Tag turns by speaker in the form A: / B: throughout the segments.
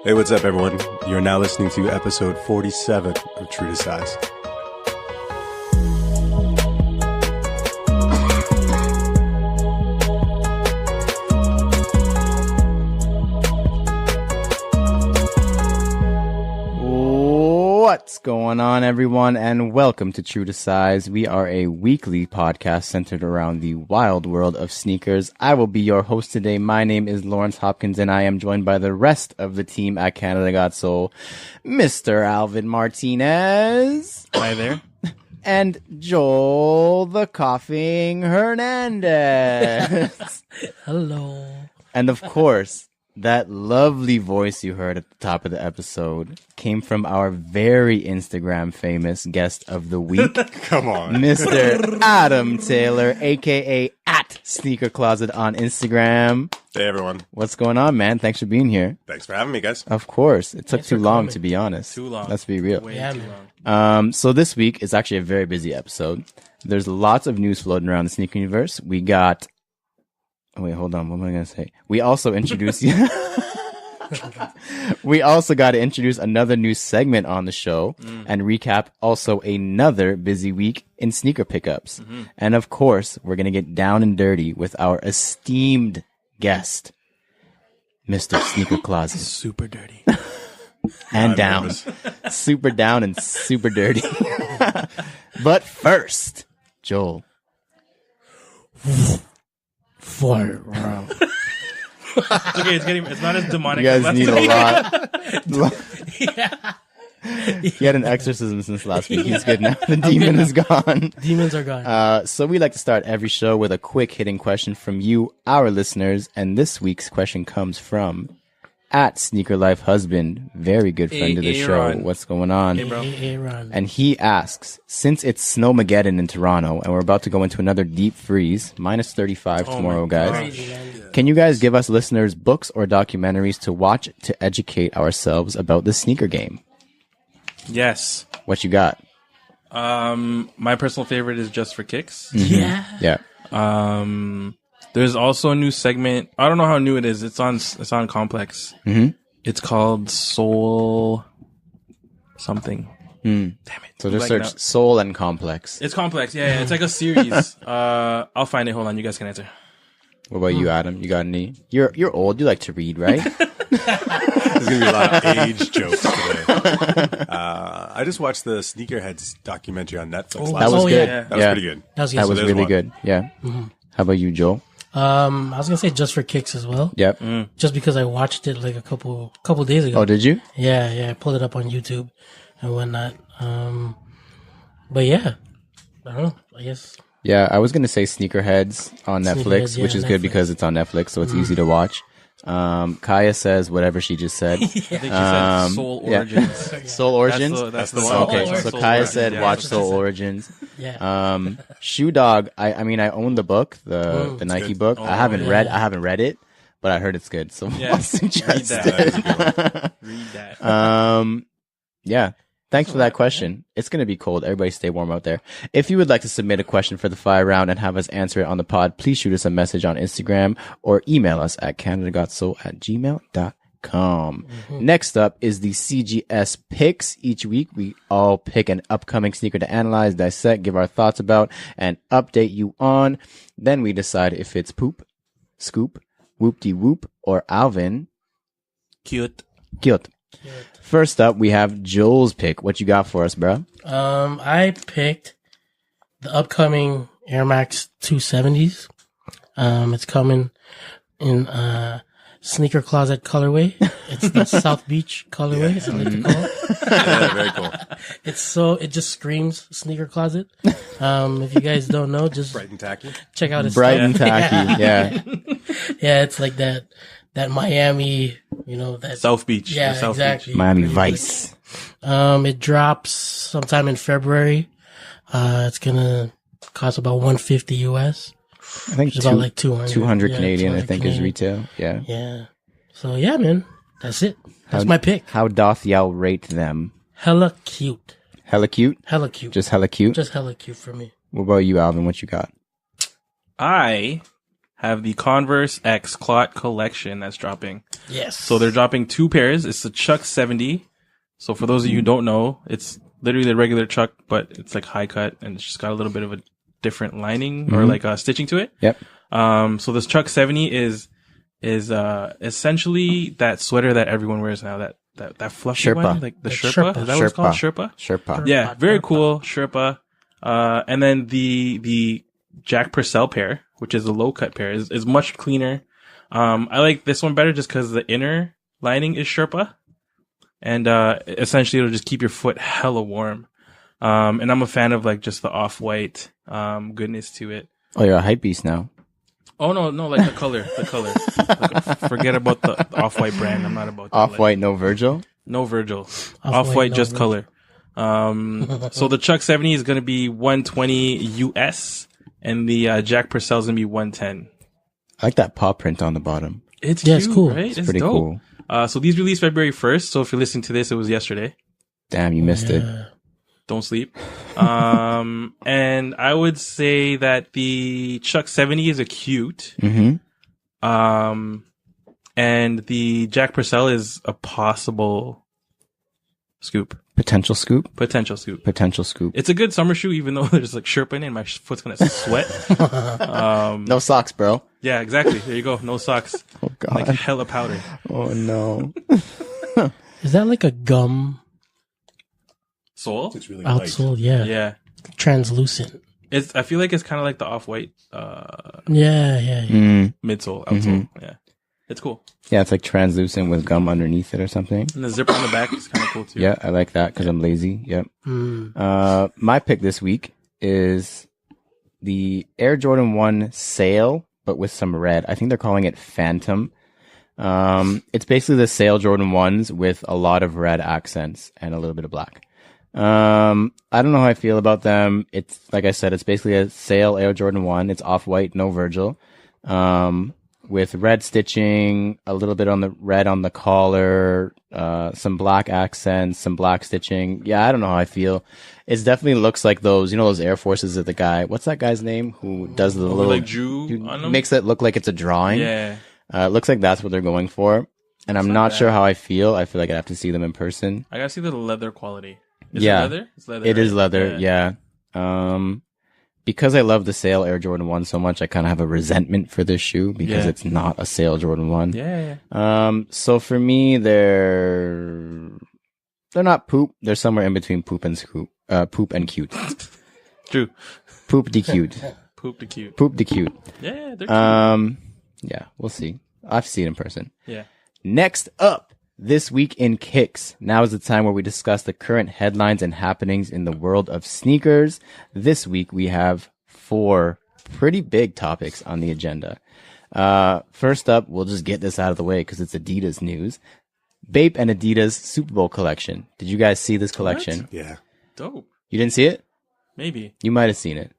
A: Hey, what's up, everyone? You're now listening to episode 47 of True to Size.
B: What's going on, everyone, and welcome to True to Size. We are a weekly podcast centered around the wild world of sneakers. I will be your host today. My name is Lawrence Hopkins, and I am joined by the rest of the team at Canada Got Soul, Mr. Alvin Martinez.
C: Hi there.
B: And Joel the Coughing Hernandez.
D: Hello.
B: And of course, that lovely voice you heard at the top of the episode came from our very Instagram famous guest of the week.
A: Come on.
B: Mr. Adam Taylor, a.k.a. at Sneaker Closet on Instagram.
A: Hey, everyone.
B: What's going on, man? Thanks for being here.
A: Thanks for having me, guys.
B: Of course. It took
D: Thanks
B: too
D: for
B: long,
D: coming.
B: to be honest.
C: Too long.
B: Let's be real.
C: Way
D: Yeah,
C: too
D: man.
C: long.
B: So this week is actually a very busy episode. There's lots of news floating around the sneaker universe. We got... Oh, wait, hold on. What am I going to say? We also introduced... We also got to introduce another new segment on the show and recap also another busy week in sneaker pickups. And of course, we're going to get down and dirty with our esteemed guest, Mr. Sneaker Closet.
C: Super dirty.
B: And
A: I'm
B: down.
A: nervous.
B: Super down and super dirty. But first, Joel.
D: Fire round.
C: It's okay. It's not as demonic.
B: You
C: as
B: guys
C: last
B: need
C: time.
B: a lot. He had an exorcism since last week. He's good now. The demon is gone.
D: Demons are gone.
B: So we like to start every show with a quick hitting question from you, our listeners. And this week's question comes from at Sneaker Life Husband, very good friend of the show.
C: Aaron.
B: What's going on?
C: Hey, bro.
D: Aaron.
B: And he asks, since it's Snowmageddon in Toronto and we're about to go into another deep freeze, minus 35 tomorrow,
C: my
B: guys.
D: Crazy, man.
B: Can you guys give us listeners books or documentaries to watch to educate ourselves about the sneaker game?
C: Yes.
B: What you got?
C: My personal favorite is Just for Kicks.
D: Yeah.
B: Yeah.
C: There's also a new segment. I don't know how new it is. It's on Complex.
B: Mhm.
C: It's called Soul something. Damn it.
B: So just
C: Like
B: search
C: now.
B: Soul and Complex.
C: It's Complex. Yeah. It's like a series. I'll find it. Hold on. You guys can answer.
B: What about you, Adam? You got any? You're old. You like to read, right?
A: There's going to be a lot of age jokes today. I just watched the Sneakerheads documentary on Netflix last
B: That was
D: Oh,
B: good.
D: yeah.
A: That was pretty good.
D: That was,
B: That was
A: there's
B: really
A: one.
B: good. Yeah. How about you, Joel?
D: I was gonna say Just for Kicks as well.
B: Yep.
D: Just because I watched it like a couple days ago.
B: Oh, did you?
D: Yeah. I pulled it up on YouTube and whatnot. But yeah, I don't know. I guess.
B: Yeah, I was gonna say Sneakerheads on Netflix,
D: Sneakerheads, yeah,
B: which is good
D: Netflix.
B: because it's on Netflix, so it's easy to watch. Kaya says whatever she just said.
C: I think she said Soul
B: yeah.
C: Origins.
B: Soul Origins.
C: That's the
A: Soul
C: one.
B: Okay,
D: Origins.
B: so
C: Soul
B: Kaya
C: Origins,
B: said
C: yeah.
B: watch Soul Origins.
D: Yeah.
B: Shoe Dog. I mean I own the book, the Nike
A: good.
B: book.
C: Oh,
B: I haven't
C: yeah.
B: read it, but I heard it's good. So
C: Yeah.
B: I'll suggest
C: Read
B: it.
C: that. Read that.
B: Yeah. Thanks for that question. It's going to be cold. Everybody stay warm out there. If you would like to submit a question for the fire round and have us answer it on the pod, please shoot us a message on Instagram or email us at canadagotsoul@gmail.com. Next up is the CGS picks. Each week, we all pick an upcoming sneaker to analyze, dissect, give our thoughts about, and update you on. Then we decide if it's poop, scoop, whoop-de-whoop, or Alvin.
C: Cute.
B: Cute. First up, we have Joel's pick. What you got for us, bro?
D: I picked the upcoming Air Max 270s. It's coming in Sneaker Closet colorway. It's the South Beach colorway, as I like to call it.
A: Yeah, very cool.
D: It just screams Sneaker Closet. If you guys don't know, just
A: Bright and tacky.
D: check out his
B: Bright and
D: stuff.
B: tacky. Yeah.
D: Yeah, it's like that Miami, that
C: South Beach.
D: yeah,
C: South
D: exactly.
B: Miami
D: Pretty
B: Vice.
D: much. It drops sometime in February. It's gonna cost about $150 US.
B: I think
D: It's about like 200.
B: 200
D: Yeah,
B: Canadian, I
D: 200
B: think, is
D: Canadian.
B: retail. Yeah.
D: Yeah. So yeah, man, that's it. That's my pick.
B: How doth y'all rate them?
D: Hella cute.
B: Hella cute?
D: Hella cute.
B: Just hella cute?
D: Just hella cute for me.
B: What about you, Alvin? What you got?
C: I have the Converse X Clot collection that's dropping.
D: Yes.
C: So they're dropping 2 pairs. It's the Chuck 70. So for those of you who don't know, it's literally the regular Chuck, but it's like high cut and it's just got a little bit of a different lining or like stitching to it.
B: Yep.
C: So this Chuck 70 is essentially that sweater that everyone wears now, that fluffy
B: Sherpa.
C: one, like the Sherpa. Is that what it's called? Sherpa?
B: Sherpa.
C: Yeah, very cool. Sherpa. And then the Jack Purcell pair, which is a low cut pair, is much cleaner. I like this one better just because the inner lining is Sherpa. And, essentially it'll just keep your foot hella warm. And I'm a fan of like just the off-white, goodness to it.
B: Oh, you're a hype beast now.
C: Oh, no, like the color. Like, forget about the off-white brand. I'm not about that.
B: Off-white, no Virgil?
C: No Virgil. Off-white,
D: no
C: just
D: Virgil.
C: color. So the Chuck 70 is going to be 120 US and the Jack Purcell is going to be 110.
B: I like that paw print on the bottom.
C: It's
D: Yeah,
C: cute,
D: it's cool.
C: right?
B: It's pretty cool.
C: So these released February 1st. So if you're listening to this, it was yesterday.
B: Damn, you missed it.
C: Don't sleep. And I would say that the Chuck 70 is a cute.
B: Mm-hmm.
C: And the Jack Purcell is a possible scoop.
B: Potential scoop?
C: Potential scoop.
B: Potential scoop.
C: It's a good summer shoe, even though there's like Sherpa in it and my foot's gonna sweat.
B: No socks, bro.
C: Yeah, exactly. There you go. No socks.
B: Oh, God.
C: Like hella powder.
B: Oh, no.
D: Is that like a gum
C: Sole?
A: It's really light.
D: outsole? Yeah.
C: Yeah.
D: Translucent.
C: I feel like it's kind of like the off-white,
D: Yeah.
C: midsole, outsole. Yeah. It's cool.
B: Yeah, it's like translucent with gum underneath it or something.
C: And the zipper on the back is kind of cool too.
B: Yeah, I like that because I'm lazy. Yep. My pick this week is the Air Jordan 1 Sail, but with some red. I think they're calling it Phantom. It's basically the Sail Jordan 1s with a lot of red accents and a little bit of black. I don't know how I feel about them. It's like I said, it's basically a Sail Air Jordan 1. It's off-white, no Virgil. With red stitching, a little bit on the red on the collar, some black accents, some black stitching. Yeah, I don't know how I feel. It definitely looks like those, those Air Forces that the guy, what's that guy's name who does the little,
C: like Drew on them?
B: makes it look like it's a drawing.
C: Yeah.
B: It looks like that's what they're going for. And I'm not sure how I feel. I feel like I have to see them in person.
C: I gotta see the leather quality. Is
B: Yeah.
C: it leather? It's leather.
B: It
C: right?
B: is leather, yeah. Because I love the Sail Air Jordan 1 so much, I kind of have a resentment for this shoe because it's not a Sail Jordan 1.
C: Yeah.
B: So for me, they're not poop. They're somewhere in between poop and scoop. Poop and cute.
C: True.
B: Poop de cute.
C: Poop the cute.
B: Poop de cute.
C: Yeah, they're cute.
B: Yeah, we'll see. I'll have to see it in person.
C: Yeah.
B: Next up, this week in Kicks. Now is the time where we discuss the current headlines and happenings in the world of sneakers. This week we have 4 pretty big topics on the agenda. First up, we'll just get this out of the way because it's Adidas news. Bape and Adidas Super Bowl collection. Did you guys see this collection?
A: Yeah.
C: Dope.
B: You didn't see it?
C: Maybe.
B: You might have seen it.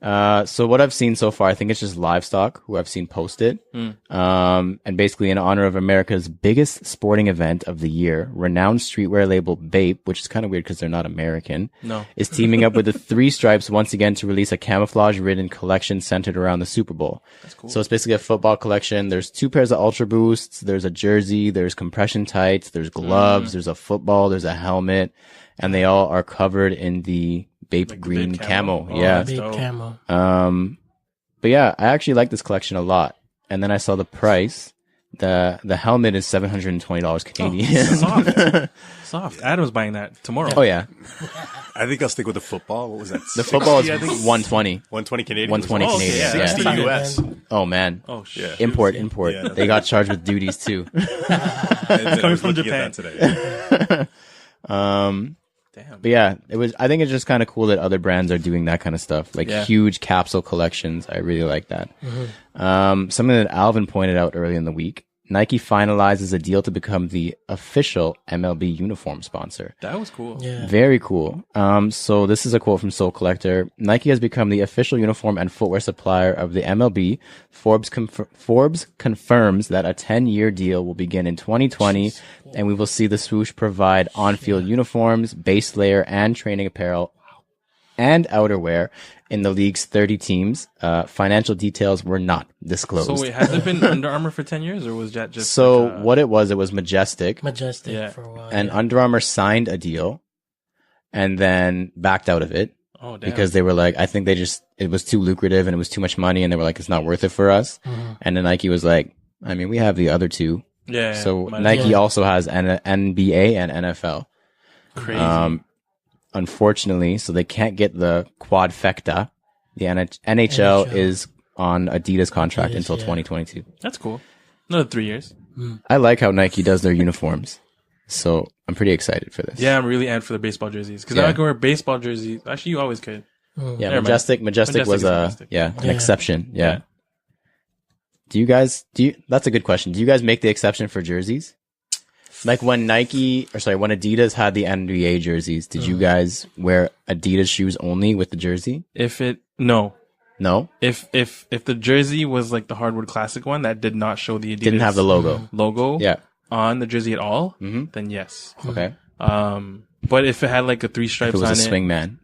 B: So what I've seen so far, I think it's just Livestock who I've seen post it. And basically in honor of America's biggest sporting event of the year, renowned streetwear label Bape, which is kind of weird because they're not American, is teaming up with the 3 Stripes once again to release a camouflage-ridden collection centered around the Super Bowl.
C: That's cool.
B: So it's basically a football collection. There's 2 pairs of Ultra Boosts. There's a jersey. There's compression tights. There's gloves. There's a football. There's a helmet. And they all are covered in the Bape
C: Like the
B: green
C: Bape
B: camo.
C: camo? Oh,
B: Yeah.
C: that's
D: Big
C: dope.
D: camo.
B: But yeah, I actually like this collection a lot. And then I saw the price. The helmet is $720 Canadian.
C: Soft. Adam's buying that tomorrow.
B: Oh yeah.
A: I think I'll stick with the football. What was that?
B: The football is
C: 60, I think.
B: 120.
A: 120 Canadian.
B: 120
C: Oh, okay,
B: Canadian.
C: yeah,
B: Yeah.
C: that's
A: 60
D: Yeah.
A: US.
B: Oh man.
C: Oh, shit.
B: Import.
A: Yeah.
B: They got charged with duties too.
A: Coming
C: from Japan.
A: today.
C: Damn.
B: But yeah, I think it's just kind of cool that other brands are doing that kind of stuff. Like huge capsule collections. I really like that. Something that Alvin pointed out early in the week. Nike finalizes a deal to become the official MLB uniform sponsor.
C: That was cool.
D: Yeah.
B: Very cool. So this is a quote from Soul Collector. Nike has become the official uniform and footwear supplier of the MLB. Forbes confirms that a 10-year deal will begin in 2020, and we will see the swoosh provide on-field uniforms, base layer, and training apparel and outerwear in the league's 30 teams. Financial details were not disclosed.
C: So wait, has it been Under Armour for 10 years, or was that just
B: So
C: like,
B: what it was Majestic.
D: Majestic
C: Yeah.
D: for a while.
B: And
D: yeah.
B: Under Armour signed a deal and then backed out of it
C: oh damn,
B: because they were like, I think it was too lucrative and it was too much money, and they were like, it's not worth it for us. And then Nike was like, I mean, we have the other two.
C: yeah.
B: So
C: might as
B: Nike
C: well.
B: also has NBA and NFL.
C: Crazy.
B: Unfortunately, so they can't get the quadfecta. The NHL
D: NHL.
B: is on Adidas contract
D: Adidas,
B: until
D: yeah.
B: 2022.
C: That's cool. Another 3 years.
B: I like how Nike does their uniforms. So I'm pretty excited for this.
C: Yeah, I'm really amped for the baseball jerseys because
B: Yeah.
C: now I can wear baseball jerseys. Actually, you always could.
B: Yeah,
C: Never mind.
B: Majestic was
C: is Majestic.
B: an
D: Yeah.
B: exception. Yeah.
C: Yeah.
B: That's a good question. Do you guys make the exception for jerseys? Like when when Adidas had the NBA jerseys, did you guys wear Adidas shoes only with the jersey?
C: No.
B: No?
C: If the jersey was like the hardwood classic one that did not show the Adidas
B: Didn't have the logo.
C: logo
B: Yeah.
C: on the jersey at all,
B: Mhm.
C: then yes.
B: Okay.
C: But if it had like a 3
B: If
C: stripes
B: it was
C: on
B: a
C: it,
B: swing man.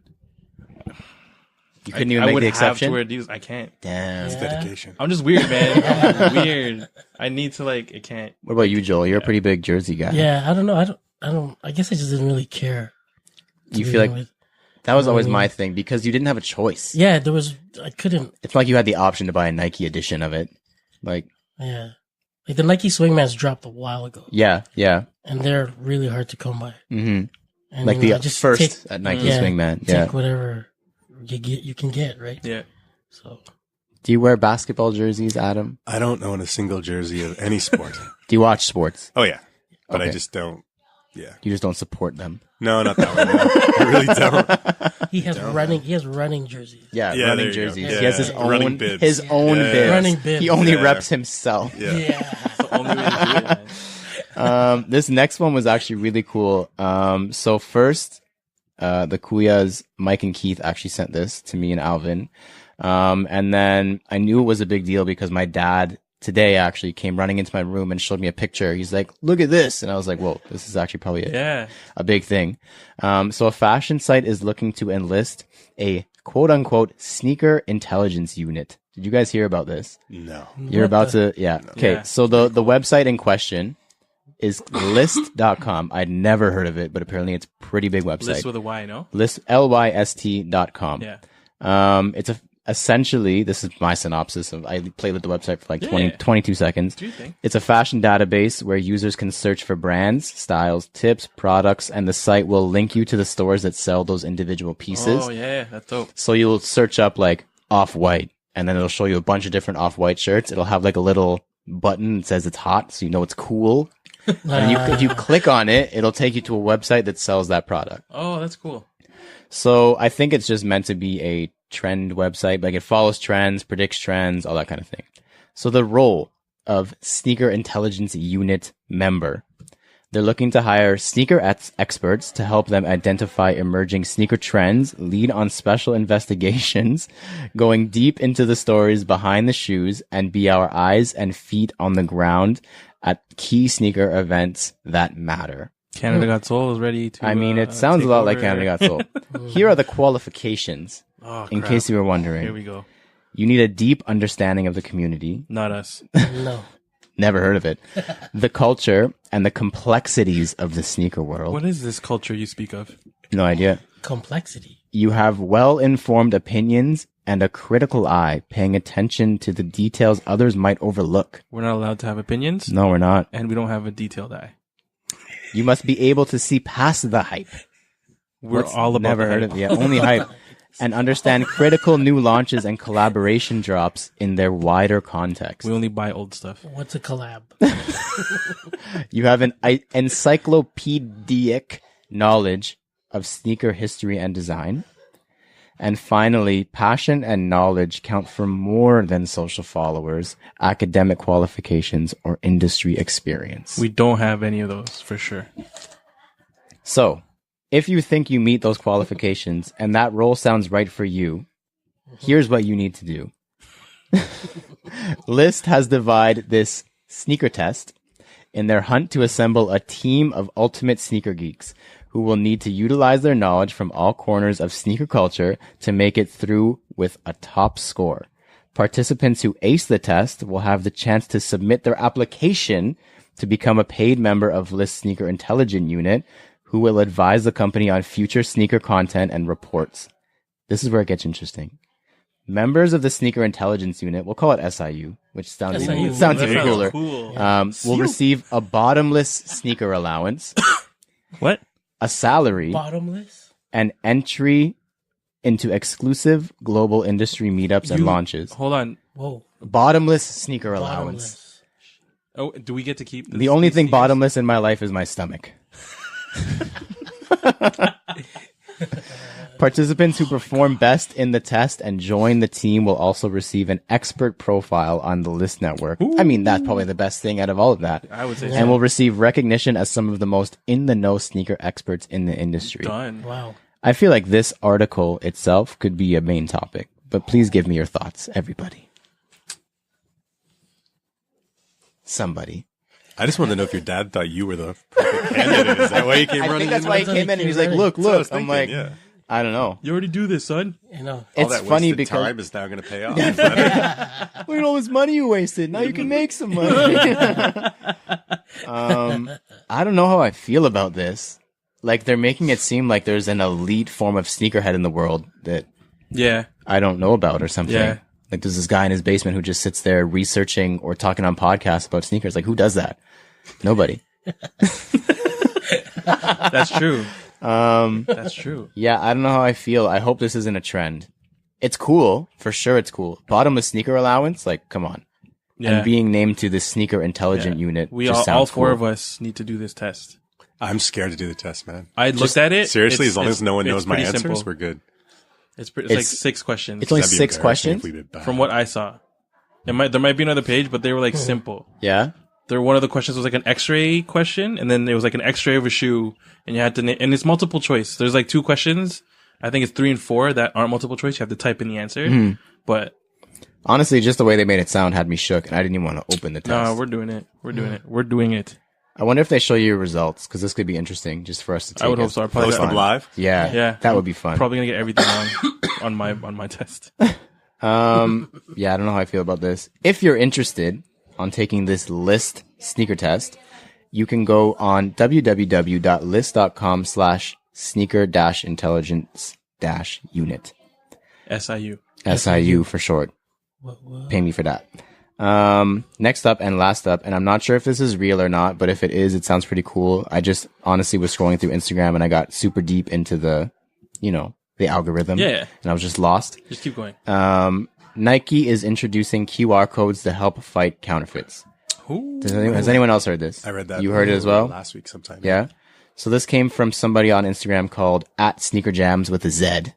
B: You couldn't even
C: I
B: make
C: would
B: the
C: have to
B: exception?
C: wear Adidas. I can't.
B: Damn.
D: Yeah.
A: Dedication.
C: I'm just weird, man. I'm weird. I need to like. It can't.
B: What about you, Joel? You're a pretty big jersey guy.
D: Yeah, I don't know. I guess I just didn't really care. to
B: You
D: begin
B: feel like
D: with.
B: that was always
D: Mm.
B: my thing because you didn't have a choice.
D: Yeah, I couldn't.
B: It's like you had the option to buy a Nike edition of it. Like,
D: Yeah. Like the Nike Swingmans dropped a while ago,
B: yeah.
D: and they're really hard to come by.
B: hmm
D: And
B: Like
D: you know,
B: the
D: just
B: first
D: take,
B: at Nike
D: yeah,
B: Swingman. Yeah.
D: take whatever you can get, right?
C: Yeah.
D: So
B: Do you wear basketball jerseys, Adam?
A: I don't own a single jersey of any sport.
B: Do you watch sports?
A: Oh yeah, but I
B: Okay.
A: just don't. Yeah,
B: You just don't support them.
A: no, not that one. No. I really don't.
D: he has running jerseys.
B: Yeah,
A: Yeah,
B: running
A: there you go.
B: jerseys.
A: Yeah,
B: He has his
A: running
B: own
A: bibs.
B: his own
A: Yeah.
B: bibs.
D: Running bibs.
B: He only
A: Yeah.
B: reps himself.
A: Yeah.
D: Yeah.
C: That's the only way to do it, man.
B: This next one was actually really cool. So first, the Kuyas, Mike and Keith actually sent this to me and Alvin. And then I knew it was a big deal because my dad today actually came running into my room and showed me a picture. He's like, look at this. And I was like, whoa, this is actually probably
C: Yeah.
B: a big thing. So a fashion site is looking to enlist a quote unquote sneaker intelligence unit. Did you guys hear about this?
A: No.
B: You're
D: What
B: about
D: the-
B: to, yeah. Okay.
C: Yeah.
B: So the website in question is list.com. I'd never heard of it, but apparently it's a pretty big website.
C: List with a Y, no?
B: lyst.com.
C: Yeah.
B: It's essentially, this is my synopsis of, I played with the website for like
C: Yeah.
B: 22 seconds.
C: Do you think?
B: It's a fashion database where users can search for brands, styles, tips, products, and the site will link you to the stores that sell those individual pieces.
C: Oh yeah, that's dope.
B: So you'll search up like Off-White, and then it'll show you a bunch of different Off-White shirts. It'll have like a little button that says it's hot, so you know it's cool. And if you click on it, it'll take you to a website that sells that product.
C: Oh, that's cool.
B: So I think it's just meant to be a trend website. Like it follows trends, predicts trends, all that kind of thing. So the role of Sneaker Intelligence Unit member. They're looking to hire sneaker experts to help them identify emerging sneaker trends, lead on special investigations, going deep into the stories behind the shoes, and be our eyes and feet on the ground at key sneaker events that matter.
C: Canada Got Soul is ready to.
B: I mean, it sounds a
C: take
B: lot like
C: over.
B: Canada Got Soul. Here are the qualifications,
C: Oh,
B: in
C: crap.
B: case you were
C: Here
B: wondering.
C: we go.
B: You need a deep understanding of the community.
C: Not us.
D: No.
B: Never heard of it. The culture and the complexities of the sneaker world.
C: What is this culture you speak of?
B: No idea.
D: Complexity.
B: You have well-informed opinions and a critical eye, paying attention to the details others might overlook.
C: We're not allowed to have opinions,
B: No, we're not.
C: and we don't have a detailed eye.
B: You must be able to see past the hype.
C: We're
B: What's-
C: all about
B: never
C: the
B: heard
C: hype.
B: of it. Yeah, only hype. And understand critical new launches and collaboration drops in their wider context.
C: We only buy old stuff.
D: What's a collab?
B: You have an encyclopedic knowledge of sneaker history and design. And finally, passion and knowledge count for more than social followers, academic qualifications, or industry experience.
C: We don't have any of those for sure.
B: So, if you think you meet those qualifications and that role sounds right for you, here's what you need to do. Lyst has divided this sneaker test in their hunt to assemble a team of ultimate sneaker geeks who will need to utilize their knowledge from all corners of sneaker culture to make it through with a top score. Participants who ace the test will have the chance to submit their application to become a paid member of List Sneaker Intelligence Unit, who will advise the company on future sneaker content and reports. This is where it gets interesting. Members of the Sneaker Intelligence Unit, we'll call it SIU, which sounds
D: SIU.
B: even, sounds
C: That
B: even
C: sounds
B: cooler,
C: cool.
B: will receive a bottomless sneaker allowance,
C: What?
B: a salary,
D: Bottomless.
B: and entry into exclusive global industry meetups and launches.
C: Hold on.
D: Whoa.
B: Bottomless sneaker allowance.
D: Bottomless.
C: Oh, do we get to keep
B: The only thing
C: sneakers?
B: bottomless in my life is my stomach. Participants who perform best in the test and join the team will also receive an expert profile on the List network. I mean, that's probably the best thing out of all of that.
C: I would say
B: And will receive recognition as some of the most in-the-know sneaker experts in the industry.
C: done.
D: Wow.
B: I feel like this article itself could be a main topic, but please give me your thoughts, everybody. Somebody.
A: I just wanted to know if your dad thought you were the perfect candidate. Is that why he came
B: I
A: running
B: think that's
A: in?
B: why he
D: That's
B: came
D: what
B: in and
D: he
B: he's like,
D: came
B: look,
A: That's what I
B: look.
A: was
B: I'm
A: thinking,
B: like,
A: yeah.
B: I don't know.
C: You already do this, son.
D: You know.
A: All
B: It's
A: that
B: funny
A: wasted
B: because
A: time is now going to pay off.
B: look at all this money you wasted. Now you can make some money. I don't know how I feel about this. Like, they're making it seem like there's an elite form of sneakerhead in the world that
C: Yeah.
B: I don't know about or something.
C: Yeah.
B: Like, there's this guy in his basement who just sits there researching or talking on podcasts about sneakers. Like, who does that? Nobody.
C: That's true. That's true.
B: Yeah, I don't know how I feel. I hope this isn't a trend. It's cool. For sure it's cool. Bottomless sneaker allowance? Like, come on.
C: Yeah.
B: And being named to the Sneaker Intelligence Unit
C: We
B: just
C: all
B: sounds
C: four
B: cool.
C: of us need to do this test.
A: I'm scared to do the test, man.
C: I looked at it.
A: Seriously,
C: It's-
A: as long as no one
C: it's
A: knows my
C: pretty
A: answers,
C: simple.
A: we're good.
C: It's like
B: It's-
C: 6 questions.
B: It's only
A: That'd be
B: 6
A: embarrassing if
B: questions?
A: we did bad.
C: from what I saw. There might be another page, but they were like simple.
B: Yeah?
C: One of the questions was like an X-ray question, and then there was like an X-ray of a shoe, and you had to and it's multiple choice. There's like 2 questions. I think it's 3 and 4 that aren't multiple choice. You have to type in the answer.
B: Hmm.
C: But
B: Honestly, just the way they made it sound had me shook, and I didn't even want to open the test.
C: no, we're doing it. We're doing it. We're doing it.
B: I wonder if they show you your results, because this could be interesting just for us to take.
C: I would hope
B: as
C: so. I'll probably
A: Post them
B: fun.
A: live.
B: Yeah,
C: Yeah.
B: that would be fun.
C: Probably gonna get everything wrong on my test.
B: Yeah, I don't know how I feel about this. If you're interested on taking this List sneaker test, you can go on www.list.com/sneaker-intelligence-unit.
C: SIU.
B: SIU for short. Pay me for that. Next up and last up, and I'm not sure if this is real or not, but if it is, it sounds pretty cool. I just honestly was scrolling through Instagram and I got super deep into the algorithm.
C: Yeah.
B: And I was just lost.
C: Just keep going.
B: Nike is introducing QR codes to help fight counterfeits.
C: Ooh.
B: Has anyone else heard this?
A: I read that.
B: You heard it as well?
A: last week sometime.
B: Yeah. So this came from somebody on Instagram called @sneakerjams with a Z.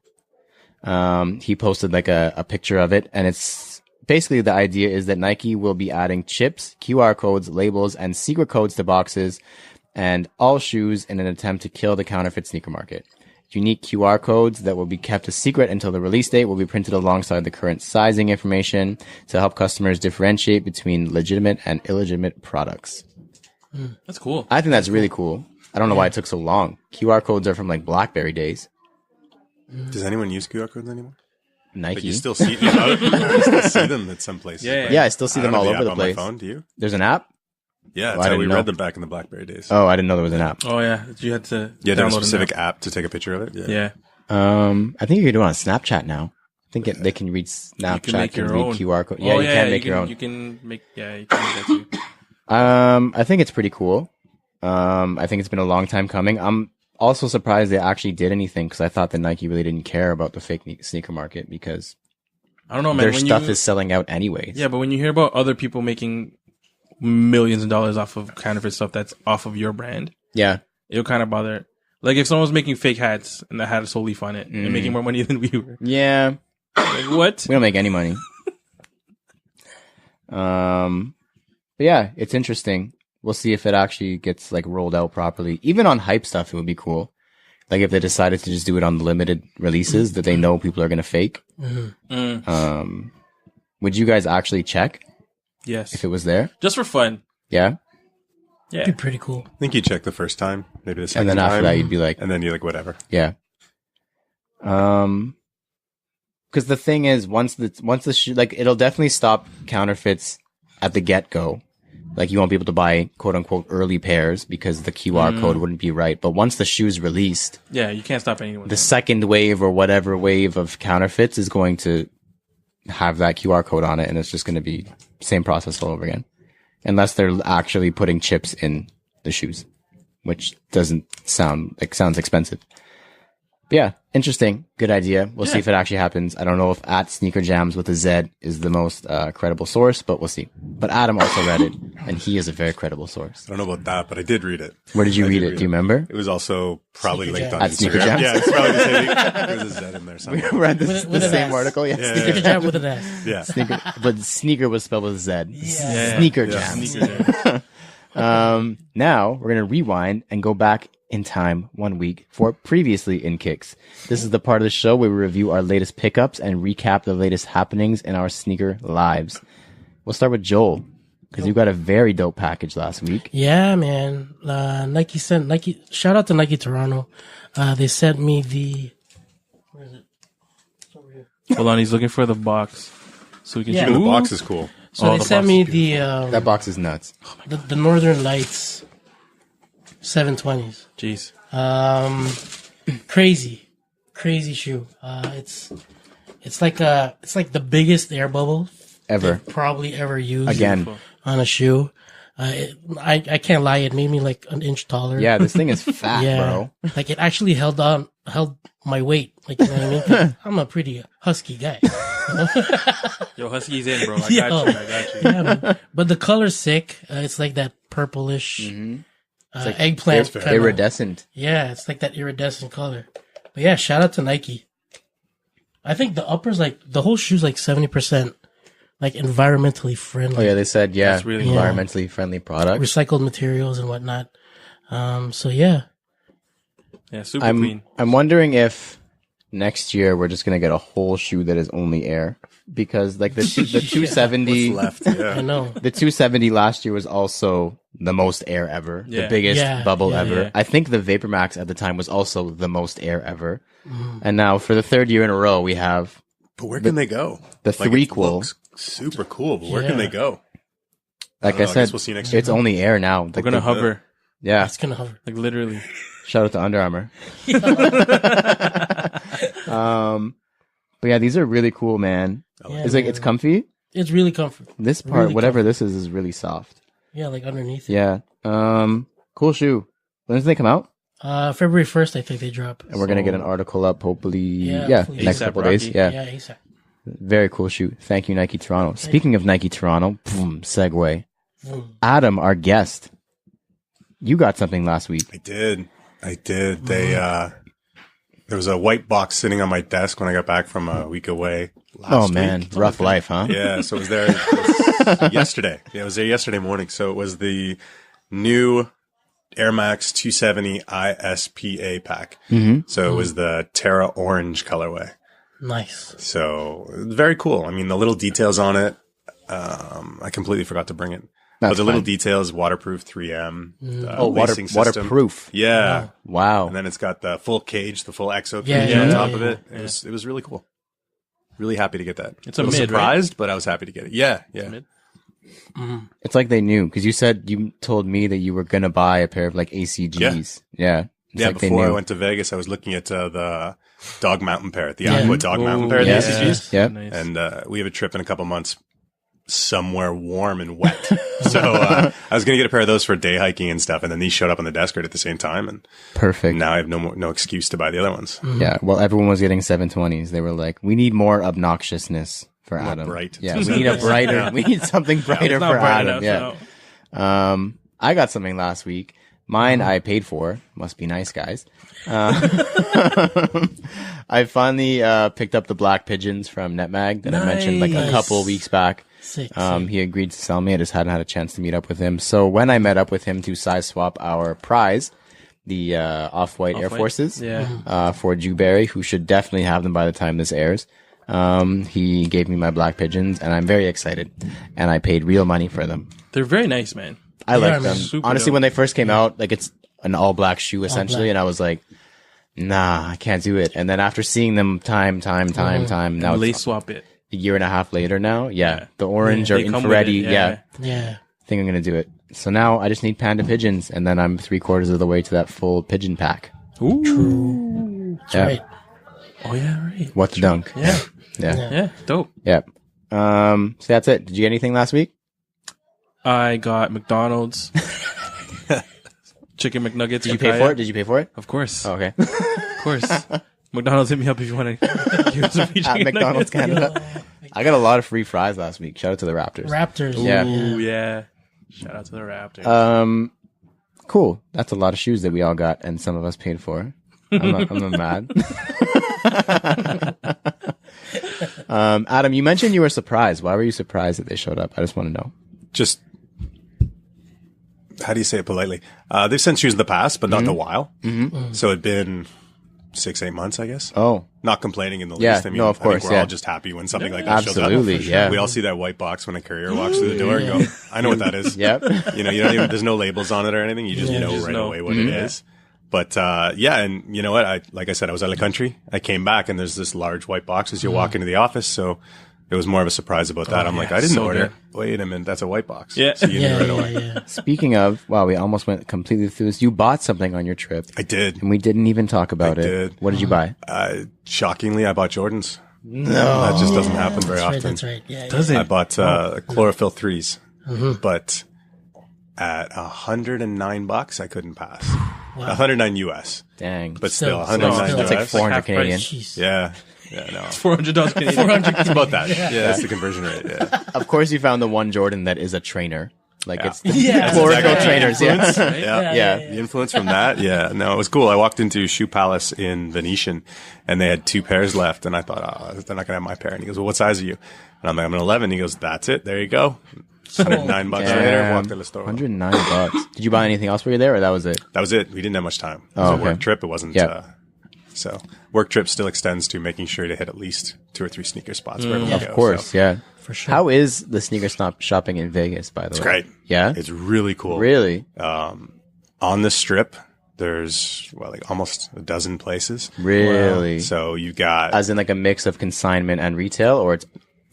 B: He posted like a picture of it, and it's basically the idea is that Nike will be adding chips, QR codes, labels, and secret codes to boxes and all shoes in an attempt to kill the counterfeit sneaker market. Unique QR codes that will be kept a secret until the release date will be printed alongside the current sizing information to help customers differentiate between legitimate and illegitimate products.
C: That's cool.
B: I think that's really cool. I don't know why it took so long. QR codes are from like BlackBerry days.
A: Does anyone use QR codes anymore?
B: Nike.
A: But you still see, you still see them at some places.
C: Yeah,
B: Yeah, I still see
A: I don't
B: them all
A: have
B: over
A: app
B: the
A: on
B: place.
A: my phone. Do you?
B: There's an app?
A: Yeah,
B: Oh,
A: that's
B: I
A: how we
B: didn't know.
A: read them back in the BlackBerry days.
B: Oh, I didn't know there was an app.
C: Oh yeah, you had to.
A: Yeah, there's a
C: download an
A: specific
C: app.
A: app to take a picture of it.
C: Yeah.
B: I think you can do it on Snapchat now. I think they can read Snapchat,
C: You can make your
B: read
C: own
B: QR code. Yeah,
C: Oh,
B: you can make your own.
C: You can make. Yeah, you can make that too.
B: I think it's pretty cool. I think it's been a long time coming. I'm also surprised they actually did anything because I thought that Nike really didn't care about the fake sneaker market because
C: I don't know, man.
B: their
C: When
B: stuff
C: you,
B: is selling out anyways.
C: Yeah, but when you hear about other people making millions of dollars off of counterfeit stuff that's off of your brand,
B: Yeah.
C: it'll kind of bother. Like if someone was making fake hats and that had a soul leaf on it and making more money than we were.
B: Yeah.
C: Like, what?
B: We don't make any money. But yeah, it's interesting. We'll see if it actually gets like rolled out properly. Even on hype stuff, it would be cool. Like if they decided to just do it on limited releases that they know people are gonna fake. Would you guys actually check
C: Yes.
B: if it was there?
C: Just for fun.
B: Yeah.
C: Yeah.
D: It'd be pretty cool.
A: I think you check the first time, maybe the second
B: And then
A: time.
B: after that, you'd be like,
A: and then you're like, whatever.
B: yeah. Because the thing is, once the shoe, like, it'll definitely stop counterfeits at the get go. Like, you won't be able to buy quote unquote early pairs because the QR code wouldn't be right. But once the shoe's released,
C: Yeah, you can't stop anyone.
B: the second wave or whatever wave of counterfeits is going to have that QR code on it, and it's just going to be same process all over again, unless they're actually putting chips in the shoes, which doesn't sounds expensive. But yeah, interesting, good idea. We'll see if it actually happens. I don't know if at Sneaker Jams with a Z is the most credible source, but we'll see. But Adam also read it, and he is a very credible source.
A: I don't know about that, but I did read it.
B: Where did you read it? Do you remember?
A: It was also probably
D: Sneaker
A: linked
D: Jam.
A: on
B: At Sneaker
A: Instagram.
B: Jams?
A: Yeah, it's probably the same. There's a Z in there
B: We
A: somewhere.
B: read
D: With
B: the
D: an
B: same
D: S.
B: article. Yeah,
A: Yeah.
D: Sneaker Jam with an S.
A: Yeah.
B: Sneaker, but sneaker was spelled with a Z.
D: Yeah.
B: Sneaker
A: Yeah.
B: Jams.
C: Sneaker Jam.
B: Now we're gonna rewind and go back in time 1 week for previously in Kicks. This is the part of the show where we review our latest pickups and recap the latest happenings in our sneaker lives. We'll start with Joel because you got a very dope package last week.
D: Yeah, man. Nike. Shout out to Nike Toronto. They sent me the. Where is it? It's over here.
C: Hold on, he's looking for the box. So we can
D: Yeah.
C: shoot.
A: The box is cool.
D: So they
C: the
D: sent
C: box
D: me
C: is
B: That box is nuts.
D: the Northern Lights 720s.
C: Jeez.
D: Crazy shoe. It's like the biggest air bubble
B: Ever.
D: probably ever used
B: Again.
D: on a shoe. I can't lie, it made me like an inch taller.
B: Yeah, this thing is fat,
D: Yeah.
B: bro.
D: Like it actually held my weight. Like, you know what I mean? 'Cause I'm a pretty husky guy.
C: Yo, Husky's in, bro. I
D: Yo.
C: got you.
D: Yeah, man. But the color's sick. It's like that purplish eggplant kind of.
B: Iridescent.
D: Yeah, it's like that iridescent color. But yeah, shout out to Nike. I think the upper's like the whole shoe's like 70% like environmentally friendly.
B: Oh yeah, they said
C: That's really cool.
B: environmentally friendly product.
D: Recycled materials and whatnot. So yeah.
C: Yeah, super clean.
B: I'm wondering if next year we're just gonna get a whole shoe that is only air, because like the 270
A: Left.
D: I
A: Yeah.
D: know.
B: the 270 last year was also the most air ever, the
C: Yeah.
B: biggest
D: Yeah,
B: bubble
D: yeah,
B: ever.
C: yeah.
B: I think the Vapor Max at the time was also the most air ever. And now for the third year in a row, we have
A: But where can they go?
B: the
A: Like, it
B: threequel.
A: looks super cool, but where
D: Yeah.
A: can they go?
B: Like
A: I
B: I
A: don't know, I
B: said,
A: guess we'll see next year.
B: it's only air now. Like
C: We're gonna
B: the-
C: hover,
B: Yeah.
D: It's gonna hover.
C: like literally.
B: Shout out to Under Armour. But yeah, these are really cool, man.
D: Yeah,
B: It's like
D: man.
B: it's comfy.
D: It's really comfortable.
B: This part,
D: Really
B: whatever this is really soft.
D: Yeah, like underneath it.
B: Yeah. Cool shoe. When does they come out?
D: February 1st, I think they drop.
B: And we're gonna get an article up hopefully.
D: Yeah, please.
B: Next
C: ASAP
B: couple days.
C: Rocky.
B: Yeah.
D: Yeah, ASAP.
B: Very cool shoe. Thank you, Nike Toronto. Speaking of Nike Toronto, boom, segue.
D: Boom.
B: Adam, our guest, you got something last week.
A: I did. They there was a white box sitting on my desk when I got back from a week away.
B: Oh man,
A: week.
B: rough life, huh?
A: Yeah, so it was there yesterday. Yeah, it was there yesterday morning. So it was the new Air Max 270 ISPA pack. So it was the Terra Orange colorway.
D: Nice.
A: So very cool. I mean, the little details on it. I completely forgot to bring it.
B: That's
A: But the little
B: fine.
A: details, waterproof 3M.
B: Oh,
A: lacing system.
B: waterproof.
A: Yeah.
B: Wow.
A: And then it's got the full cage, the full EXO
D: Yeah,
A: cage
D: yeah,
A: on
D: yeah,
A: top of
D: yeah,
A: it. It was really cool. Really happy to get that.
C: It's a
A: little
C: mid, right?
A: surprised, but I was happy to get it. Yeah, yeah.
C: Mid?
B: It's like they knew, because you told me that you were gonna buy a pair of like ACGs. Yeah. It's
A: Yeah,
B: like they
A: before I
B: knew.
A: went to Vegas, I was looking at the Dog Mountain pair, the
D: Yeah.
A: Aqua Dog Mountain pair, the
B: yeah.
A: ACGs.
B: Yeah.
C: Nice.
A: And we have a trip in a couple months somewhere warm and wet. So I was going to get a pair of those for day hiking and stuff. And then these showed up on the desk right at the same time. And
B: Perfect.
A: now I have no excuse to buy the other ones.
B: Yeah. Well, everyone was getting 720s. They were like, we need more obnoxiousness for
A: More
B: Adam.
A: bright.
B: Yeah. We need a brighter. We need something brighter
C: It's not
B: for
C: bright
B: Adam.
C: enough,
B: Yeah.
C: no.
B: I got something last week. Mine I paid for. Must be nice, guys. I finally picked up the black pigeons from NetMag that I mentioned like a
D: Nice.
B: couple weeks back.
D: Sick.
B: He agreed to sell me. I just hadn't had a chance to meet up with him. So when I met up with him to size swap our prize, the Off-White Air
C: Off-White?
B: Forces,
C: Yeah.
B: for Jewberry, who should definitely have them by the time this airs, he gave me my black pigeons, and I'm very excited. And I paid real money for them.
C: They're very nice, man.
B: I like
D: are,
B: them.
D: man.
C: Super
B: Honestly,
C: dope.
B: when they first came out, like it's an all black shoe essentially,
D: black.
B: and I was like, nah, I can't do it. And then after seeing them time, now
C: Lace
B: it's
C: swap it.
B: a year and a half later now. Yeah. The orange or
C: They come with
B: infrared.
C: it,
B: Yeah.
D: Yeah.
B: I think I'm going to do it. So now I just need panda pigeons, and then I'm 3/4 of the way to that full pigeon pack.
C: Ooh.
D: That's
B: Yeah.
D: right.
C: Oh yeah, right.
B: What the dunk?
C: Yeah.
B: Yeah.
C: Yeah. Dope.
B: Yeah. So that's it. Did you get anything last week?
C: I got McDonald's chicken McNuggets.
B: Did you pay for it? Did you pay for it?
C: Of course.
B: Oh, okay.
C: Of course. McDonald's, hit me up if you want to give us a free
B: At
C: chicken
B: McDonald's
C: nuggets.
B: Canada. I got a lot of free fries last week. Shout out to the Raptors.
D: Raptors.
B: Yeah.
C: Ooh, yeah. Shout out to the Raptors.
B: Cool. That's a lot of shoes that we all got, and some of us paid for. I'm not mad. Adam, you mentioned you were surprised. Why were you surprised that they showed up? I just want to know.
A: Just, how do you say it politely? They've sent shoes in the past, but not in a while. Mm-hmm. So it'd been 6-8 months, I guess.
B: Oh,
A: Not complaining in the
B: Yeah,
A: least. I mean,
B: no, of
A: I think
B: course,
A: we're
B: yeah.
A: all just happy when something like that shows up.
B: absolutely. Yeah.
A: We all see that white box when a courier walks through the door and go, I know what that is.
B: Yep.
A: You know, you don't even, there's no labels on it or anything. You just know
C: just
A: right
C: know.
A: away what it is. But, yeah. And you know what? Like I said, I was out of the country. I came back and there's this large white box as you walk into the office. So it was more of a surprise about that. I'm like, I didn't
C: so
A: order.
C: good.
A: Wait a minute. That's a white box.
C: Yeah.
A: So you knew
D: Yeah,
A: right
D: yeah,
A: away.
D: yeah.
B: Speaking of, wow, we almost went completely through this. You bought something on your trip,
A: I did.
B: and we didn't even talk about
A: I
B: it.
A: did.
B: What did you buy?
A: Shockingly, I bought Jordans. No. That just doesn't happen very
D: That's right.
A: often.
D: That's right. Yeah.
C: Does
A: I
C: it?
A: bought chlorophyll 3s, but at $109, I couldn't pass. 109 US,
B: Dang.
A: but still
D: Still,
A: 109
D: still.
A: US.
B: That's like 400
C: half price.
B: Canadian.
D: Jeez.
A: Yeah, no,
C: $400 Canadian.
D: 400
A: it's about that. Yeah, that's the conversion rate. Yeah,
B: Of course, you found the one Jordan that is a trainer. Like it's the
D: Yeah.
B: chlorophyll
A: exactly.
B: trainers. Yeah.
A: yeah.
B: Yeah.
A: The influence from that, yeah. No, it was cool. I walked into Shoe Palace in Venetian, and they had 2 pairs left, and I thought, they're not gonna have my pair. And he goes, well, what size are you? And I'm like, I'm an 11. He goes, that's it. There you go. $109 later,
B: Damn.
A: walked to the store.
B: $109. Did you buy anything else while you were there, or that was it?
A: That was it. We didn't have much time. It was
B: Oh,
A: a
B: okay.
A: work trip. It wasn't.
B: Yep.
A: So work trip still extends to making sure to hit at least 2 or 3 sneaker spots wherever we go.
B: Of course,
A: So
B: yeah.
D: For sure.
B: How is the sneaker shopping in Vegas, by the way?
A: it's great.
B: Yeah?
A: It's really cool.
B: Really?
A: On the strip, there's like almost a dozen places.
B: Really?
A: So you got
B: As in like a mix of consignment and retail, or it's...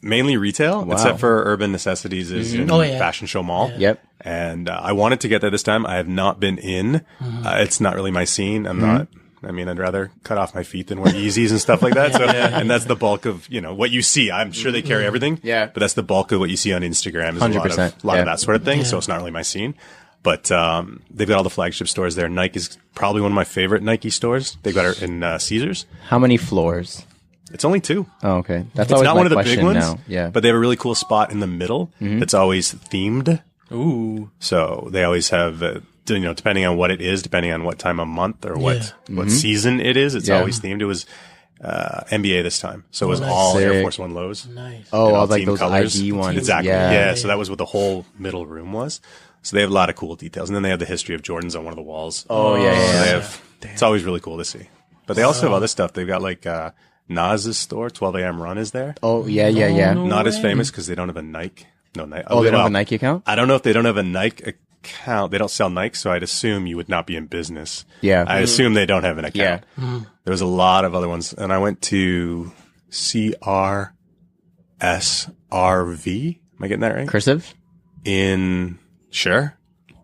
A: mainly retail, except for Urban Necessities is in
D: Oh, yeah.
A: Fashion Show Mall.
B: Yep.
A: And I wanted to get there this time. I have not been in. It's not really my scene. I'm not. I mean, I'd rather cut off my feet than wear Yeezys and stuff like that. So, and that's the bulk of, what you see. I'm sure they carry everything.
B: Yeah.
A: But that's the bulk of what you see on Instagram is a
B: 100%,
A: lot
B: yeah.
A: of that sort of thing. So it's not really my scene. But, they've got all the flagship stores there. Nike is probably one of my favorite Nike stores. They've got it in, Caesars.
B: How many floors?
A: It's only 2.
B: Oh, okay. That's
A: It's
B: always
A: not
B: my
A: one of the
B: question
A: big ones.
B: now. Yeah.
A: But they have a really cool spot in the middle that's always themed.
C: Ooh.
A: So they always have, depending on what it is, depending on what time of month or what season it is, it's
B: Yeah.
A: always themed. It was NBA this time, so it was
D: nice.
A: all Air
B: Sick.
A: Force One lows.
D: Nice.
B: Oh,
A: all
B: all like
A: team
B: those
A: colors.
B: ID ones.
A: Exactly.
B: Yeah.
A: Yeah. So that was what the whole middle room was. So they have a lot of cool details, and then they have the history of Jordans on one of the walls.
B: Oh, yeah, yeah,
A: So they
B: yeah.
A: have. It's always really cool to see. But they also have other stuff. They've got like Nas's store. 12 a.m. Run is there.
B: Oh, yeah, yeah, yeah.
C: no.
A: Not as famous because they don't have a Nike. No Nike.
B: Oh, they don't have
A: well,
B: a Nike account?
A: I don't know if they don't have a Nike account. They don't sell Nike, so I'd assume you would not be in business.
B: Yeah.
A: I assume they don't have an account.
B: Yeah.
A: There was a lot of other ones, and I went to CRSRV. Am I getting that right?
B: Cursive?
A: Sure.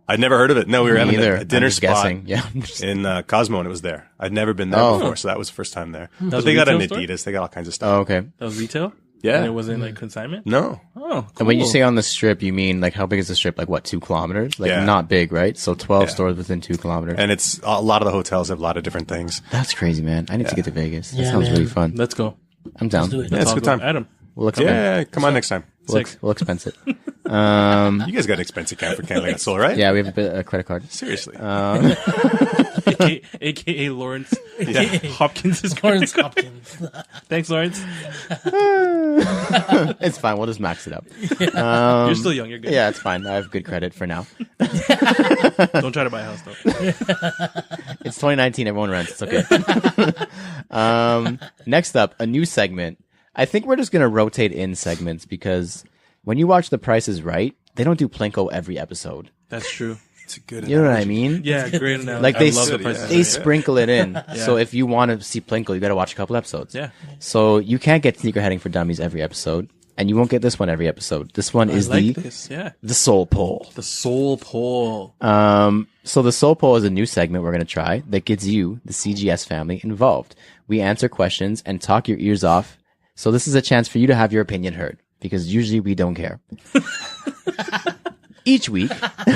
A: I'd never heard of it. No, we were having
B: Either.
A: a dinner
B: I'm just
A: spot
B: guessing. Yeah.
A: in Cosmo, and it was there. I'd never been there
B: Oh.
A: before, so that was the first time there. But
C: was
A: they
C: a
A: got an
C: retail store?
A: Adidas. They got all kinds of stuff.
B: Oh, okay.
C: That was retail?
A: Yeah.
C: And it wasn't like consignment?
A: No.
C: Oh, cool.
B: And when you say on the strip, you mean like how big is the strip? Like what, 2 kilometers? Like
A: Yeah.
B: not big, right? So 12
A: Yeah.
B: stores within 2 kilometers.
A: And it's a lot of the hotels have a lot of different things.
B: That's crazy, man. I need to get to Vegas. That
D: Yeah,
B: sounds
D: man.
B: really fun.
C: Let's go.
B: I'm down.
D: do it.
A: Yeah, it's a
C: I'll
A: good
C: go.
A: time.
C: Adam.
B: We'll expense,
A: Yeah, come on next time.
B: we'll expense it.
A: You guys got an expensive account for Canada Soul, right?
B: Yeah, we have a credit card.
A: Seriously.
C: AKA Lawrence. AKA Hopkins is
D: Lawrence Hopkins.
C: Thanks, Lawrence.
B: It's fine. We'll just max it up.
C: You're still young. You're good.
B: Yeah, it's fine. I have good credit for now.
C: Don't try to buy a house, though.
B: It's 2019. Everyone rents. It's okay. Next up, a new segment. I think we're just going to rotate in segments because when you watch The Price is Right, they don't do Plinko every episode.
C: That's true.
A: It's a good.
B: You know what I
A: analogy.
B: mean?
C: Yeah, great analogy.
B: Like
C: I
B: they
C: love the
A: yeah.
C: Price is
B: they
C: Right.
B: sprinkle it in. So if you want to see Plinkle, you got to watch a couple episodes.
C: Yeah.
B: So you can't get Sneakerheading for Dummies every episode, and you won't get this one every episode. This one is
C: I like this. Yeah.
B: the Soul Poll.
C: The soul poll.
B: So the Soul Poll is a new segment we're going to try that gets you, the CGS family, involved. We answer questions and talk your ears off. So this is a chance for you to have your opinion heard, because usually we don't care. Each week,
A: At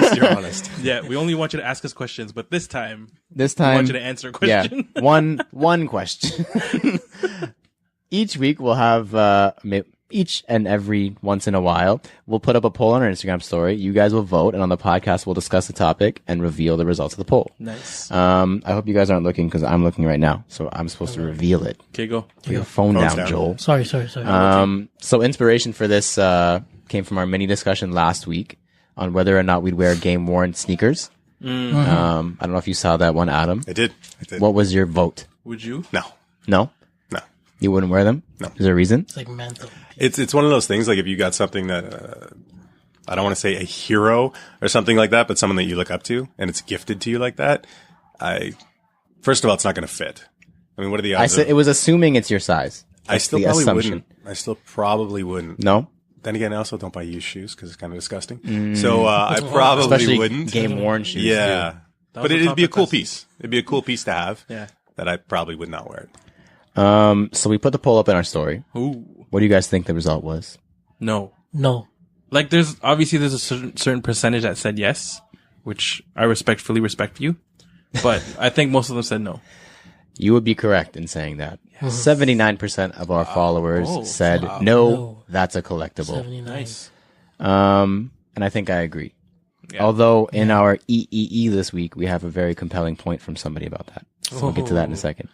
A: least you're honest.
C: Yeah, we only want you to ask us questions, but this time
B: we
C: we want you to answer a question.
B: Yeah, one question. Each week we'll have each and every once in a while we'll put up a poll on our Instagram story. You guys will vote, and on the podcast we'll discuss the topic and reveal the results of the poll.
C: Nice.
B: I hope you guys aren't looking, because I'm looking right now, so I'm supposed to reveal it.
C: Okay, go.
B: Put your phone
A: Phone's
B: down,
A: down.
B: Joel.
D: Sorry.
B: So inspiration for this came from our mini discussion last week on whether or not we'd wear game worn sneakers. I don't know if you saw that one, Adam.
A: I did.
B: What was your vote?
C: Would you?
A: No.
B: No,
A: No.
B: you wouldn't wear them.
A: No.
B: Is there a reason?
D: It's like mental.
A: It's one of those things, like if you got something that, I don't want to say a hero or something like that, but someone that you look up to and it's gifted to you like that, first of all, it's not going to fit. I mean, what are the
B: I
A: odds?
B: said it was assuming it's your size.
A: I
B: That's
A: still
B: the
A: probably
B: assumption.
A: wouldn't. I still probably wouldn't.
B: No,
A: Then again, I also don't buy used shoes because it's kind of disgusting. So, I probably
B: especially
A: wouldn't.
B: game worn shoes.
A: Yeah.
C: That
A: But
C: was a
A: it'd be a
C: topic
A: cool
C: last-
A: piece. It'd be a cool piece to have.
C: Yeah.
A: That I probably would not wear it.
B: So we put the poll up in our story.
C: Ooh.
B: What do you guys think the result was?
C: No.
D: No.
C: Like, there's a certain percentage that said yes, which I respectfully respect you. But I think most of them said no.
B: You would be correct in saying that. 79% of our followers said no,
D: No.
B: that's a collectible.
D: 79.
C: Nice.
B: And I think I agree.
C: Yeah.
B: Although in our EEE this week, we have a very compelling point from somebody about that. So we'll get to that in a second.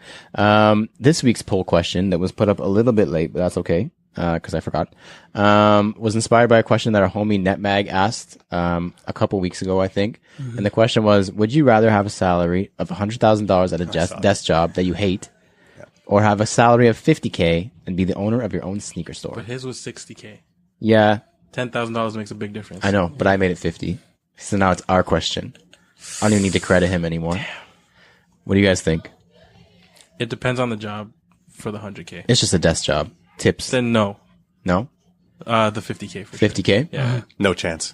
B: This week's poll question that was put up a little bit late, but that's okay, because I forgot, was inspired by a question that our homie Netmag asked a couple weeks ago, I think. And the question was, would you rather have a salary of $100,000 at a desk job that you hate, or have a salary of $50K and be the owner of your own sneaker store?
C: But his was $60K.
B: Yeah,
C: $10,000 makes a big difference.
B: I know, but I made it 50. So now it's our question. I don't even need to credit him anymore. What do you guys think?
C: It depends on the job for the 100K.
B: It's just a desk job. Tips?
C: Then no.
B: No?
C: The 50K for sure.
B: 50K?
C: Yeah.
A: No chance.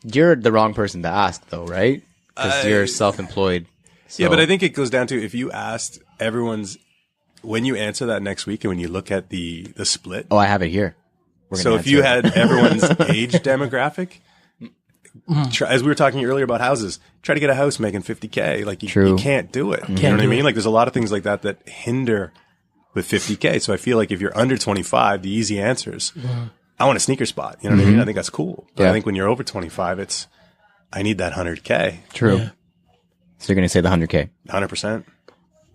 B: You're the wrong person to ask, though, right? Because you're self-employed. So.
A: Yeah, but I think it goes down to if you asked everyone's, when you answer that next week and when you look at the split.
B: Oh, I have it here. We're
A: So
B: gonna
A: if you
B: answer it.
A: had everyone's age demographic, as we were talking earlier about houses, try to get a house making 50K. Like you
B: True.
A: can't do it. You know what I mean? Like there's a lot of things like that hinder with 50K. So I feel like if you're under 25, the easy answers, I want a sneaker spot. You know what I mean? I think that's cool. But
B: Yeah.
A: I think when you're over 25, it's, I need that 100K.
B: True.
D: Yeah.
B: So you're going to say the 100K.
A: 100%.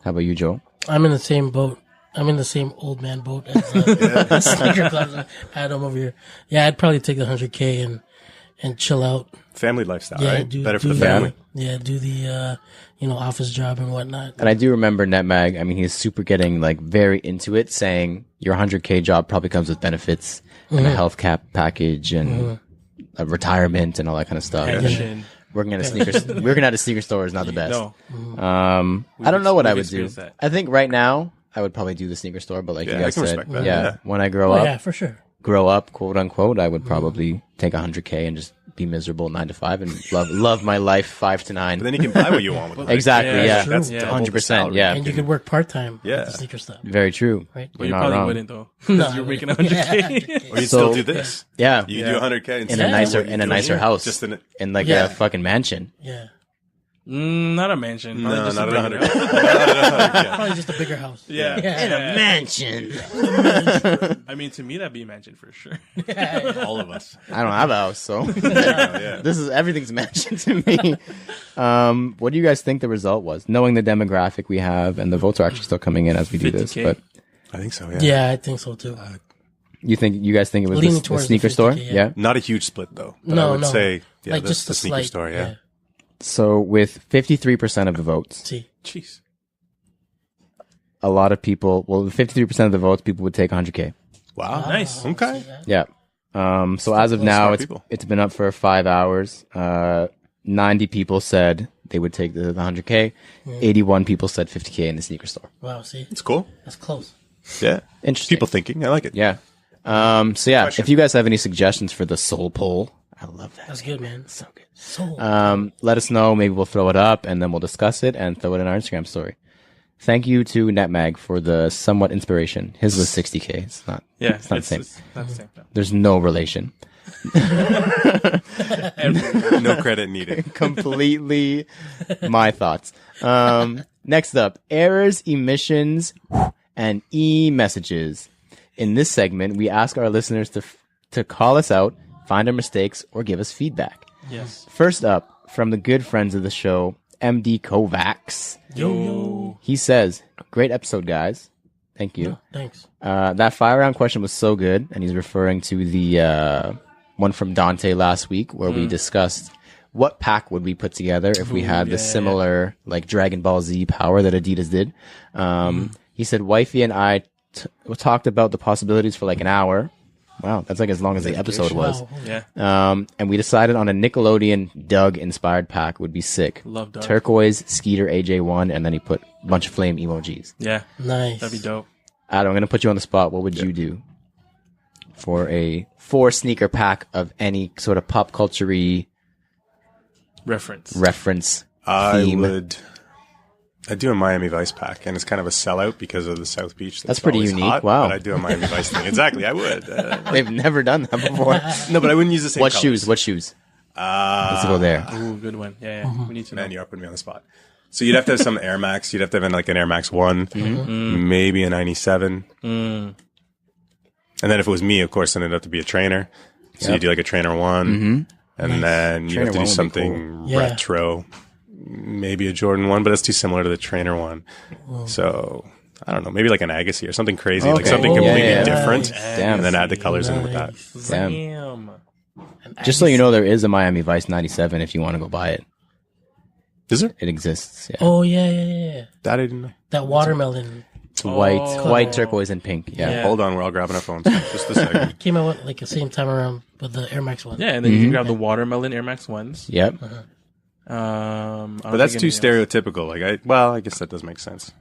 B: How about you, Joel?
D: I'm in the same boat. I'm in the same old man boat as Sneaker Club. Adam over here. Yeah, I'd probably take the 100K and chill out.
A: Family lifestyle,
D: Yeah,
A: right? Better for the family.
D: Yeah, do the office job and whatnot.
B: And I do remember Netmag. I mean, he's super getting like very into it, saying your 100K job probably comes with benefits and a health cap package and a retirement and all that kind of stuff.
C: Pension.
B: Working at a sneaker store is not the best.
C: No.
B: I don't know what I
C: we've
B: would do.
C: experienced that.
B: I think right now I would probably do the sneaker store, but like
A: Yeah,
B: you
A: I
B: guys
A: can
B: said,
A: respect that.
B: yeah,
A: Yeah.
B: when I grow
D: Oh,
B: up,
D: yeah, for sure.
B: grow up, quote unquote, I would probably take 100K and just be miserable 9 to 5 and love my life 5 to 9.
A: But then you can buy what you want with it.
B: Exactly,
C: Yeah,
B: yeah,
C: true.
A: That's
C: Yeah.
A: double the
B: 100%,
A: salary.
B: yeah.
D: And you could work part time
A: Yeah.
D: with the sneaker stuff.
B: Very true.
D: Right.
C: But
B: You're
C: you
B: not
C: probably
B: wrong.
C: wouldn't though.
D: No,
C: Because you're making 100K.
A: Or you'd
B: So-
A: still do this.
B: Yeah,
A: You do 100K
B: in a nicer house,
A: Just in
B: in like
D: Yeah.
B: a fucking mansion.
D: Yeah.
C: Not a mansion. Probably
A: no,
C: just
A: not
C: a
A: at
C: regular
A: 100.
C: house.
A: Not at 100K.
D: Probably just a bigger house.
C: Yeah.
D: Yeah.
B: mansion.
C: I mean, to me, that'd be a mansion for sure.
A: All of us.
B: I don't have a house, so
A: Yeah.
B: this is everything's mansion to me. What do you guys think the result was? Knowing the demographic we have, and the votes are actually still coming in as we do this.
C: 50K.
B: But
A: I think so, yeah.
D: Yeah, I think so too.
B: you guys think it was
D: Leaning
B: the
D: towards the
B: sneaker
D: 50K,
B: store?
D: yeah.
B: Yeah.
A: Not a huge split, though. But
D: No,
A: I would
D: no.
A: say, yeah,
D: Like just
A: the
D: a
A: sneaker
D: slight,
A: store, yeah.
B: So with 53% of the votes,
D: See,
C: Jeez.
B: a lot of people, well, 53% of the votes, people would take 100K.
A: Wow.
C: Nice.
A: Okay.
D: see, yeah.
B: Yeah. So as of now,
A: smart people.
B: it's been up for 5 hours. 90 people said they would take the 100K. 81 people said 50K in the sneaker store.
D: Wow, see?
A: It's cool.
D: That's close.
A: Yeah.
B: Interesting.
A: People thinking. I like it.
B: Yeah. So yeah, if you guys have any suggestions for the soul poll, I love that.
D: That's good, man.
B: So good.
D: So,
B: Let us know. Maybe we'll throw it up and then we'll discuss it and throw it in our Instagram story. Thank you to NetMag for the somewhat inspiration. His was 60K. It's not.
C: Yeah,
B: it's not the same.
C: It's not the same. No.
B: There's no relation.
A: No credit needed.
B: Completely my thoughts. Next up, errors, emissions, and e-messages. In this segment, we ask our listeners to call us out, find our mistakes, or give us feedback.
C: Yes.
B: First up, from the good friends of the show, MD Kovacs.
C: Yo.
B: He says, great episode, guys. Thank you.
D: thanks.
B: That fire round question was so good, and he's referring to the one from Dante last week where we discussed what pack would we put together if we had the similar like Dragon Ball Z power that Adidas did. He said, Wifey and I talked about the possibilities for like an hour. Wow, that's like as long as the episode was.
D: Wow.
C: Yeah.
B: And we decided on a Nickelodeon Doug inspired pack would be sick.
C: Love Doug.
B: Turquoise, Skeeter, AJ1, and then he put a bunch of flame emojis.
C: Yeah.
D: Nice.
C: That'd be dope.
B: Adam, I'm going to put you on the spot. What would you do for a 4 sneaker pack of any sort of pop culture-y reference theme?
A: I'd do a Miami Vice pack, and it's kind of a sellout because of the South Beach.
B: That's pretty
A: always
B: unique.
A: hot,
B: Wow.
A: But I'd do a Miami Vice thing. Exactly, I would.
B: They've never done that before.
A: No, but I wouldn't use the same
B: What
A: colors.
B: shoes? What shoes? Let's go there.
C: Ooh, good one. Yeah. We need to know.
A: Man, you're putting me on the spot. So you'd have to have some Air Max. You'd have to have like an Air Max 1, maybe a 97. And then if it was me, of course, then it'd have to be a trainer. So you do like a trainer 1. And then you
B: Trainer
A: have to
B: 1 would
A: do
B: be
A: something
D: cool. Yeah.
A: retro. Maybe a Jordan 1, but that's too similar to the trainer 1. So I don't know, maybe like an Agassi or something crazy, like
B: Okay.
A: something
B: Oh,
A: completely
B: yeah.
A: different.
B: Damn.
A: And then add the colors in with that.
B: Damn.
C: Damn.
B: Just so you know, there is a Miami Vice 97 if you want to go buy it.
A: Is there?
B: It exists. Yeah.
D: Oh, yeah.
A: That I didn't know.
D: That watermelon
B: It's white, turquoise, and pink. Yeah.
C: Yeah.
A: Hold on, we're all grabbing our phones. Just a second.
D: came out like the same time around with the Air Max one.
C: Yeah, and then you can grab the watermelon Air Max 1s.
B: Yep.
A: But that's too stereotypical. Like, I guess that does make sense.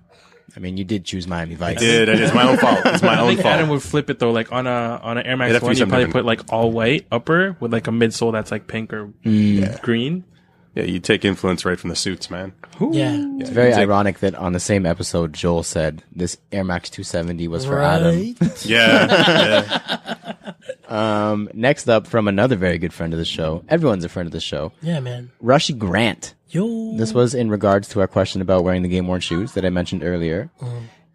B: I mean, you did choose Miami Vice.
A: It's my own fault. It's my
C: I
A: own
C: think Adam
A: fault.
C: would flip it though, like on an Air Max
A: It'd have to be
C: 1, you
A: something
C: probably
A: different.
C: put like all white upper with like a midsole that's like pink or green.
A: Yeah, you take influence right from the suits, man.
D: Yeah.
B: It's very ironic that on the same episode, Joel said this Air Max 270 was for Adam.
A: Yeah.
B: Next up, from another very good friend of the show. Everyone's a friend of the show.
D: Yeah, man.
B: Rushy Grant.
D: Yo.
B: This was in regards to our question about wearing the game-worn shoes that I mentioned earlier.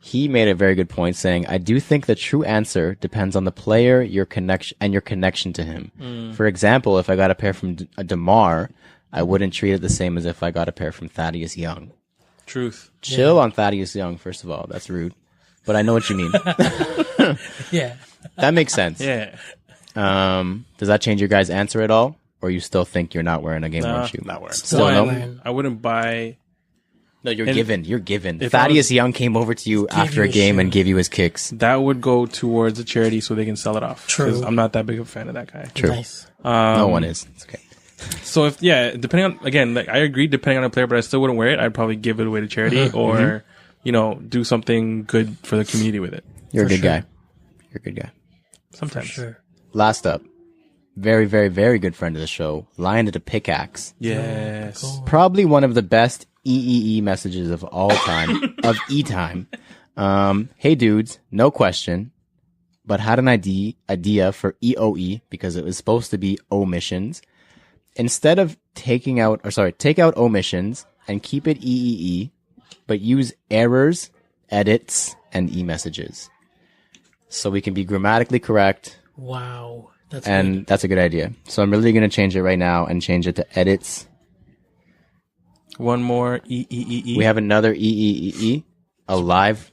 B: He made a very good point saying, I do think the true answer depends on the player, your connection to him. For example, if I got a pair from DeMar, I wouldn't treat it the same as if I got a pair from Thaddeus Young.
C: Truth.
B: Chill on Thaddeus Young, first of all. That's rude. But I know what you mean.
D: Yeah.
B: That makes sense.
C: Yeah.
B: Does that change your guys' answer at all? Or you still think you're not wearing a game-worn shoe?
A: Not wearing.
B: Still
C: One,
B: no?
C: I wouldn't buy.
B: No, you're given.
C: if I
B: Thaddeus
C: was-
B: Young came over to you after
D: you
B: a
D: a
B: game
D: shoe.
B: and gave you his kicks.
C: That would go towards a charity so they can sell it off.
D: True.
C: 'Cause I'm not that big of a fan of that guy.
B: True.
D: Nice.
B: No one is. It's okay.
C: So depending on, again, like I agree, depending on the player, but I still wouldn't wear it. I'd probably give it away to charity or, do something good for the community with it.
B: You're a
D: For
B: good
D: sure.
B: guy. You're a good guy.
C: Sometimes.
D: Sure.
B: Last up, very, very, very good friend of the show, Lion to Pickaxe.
C: Yes.
D: Cool.
B: Probably one of the best EEE messages of all time, of E-time. Hey dudes, no question, but had an idea for EOE because it was supposed to be omissions. Instead of take out omissions and keep it EEE, but use errors, edits, and e-messages. So we can be grammatically correct,
D: Wow. That's
B: and
D: good.
B: that's a good idea. So I'm really going to change it right now and change it to edits.
C: One more E.
B: We have another EEE, a live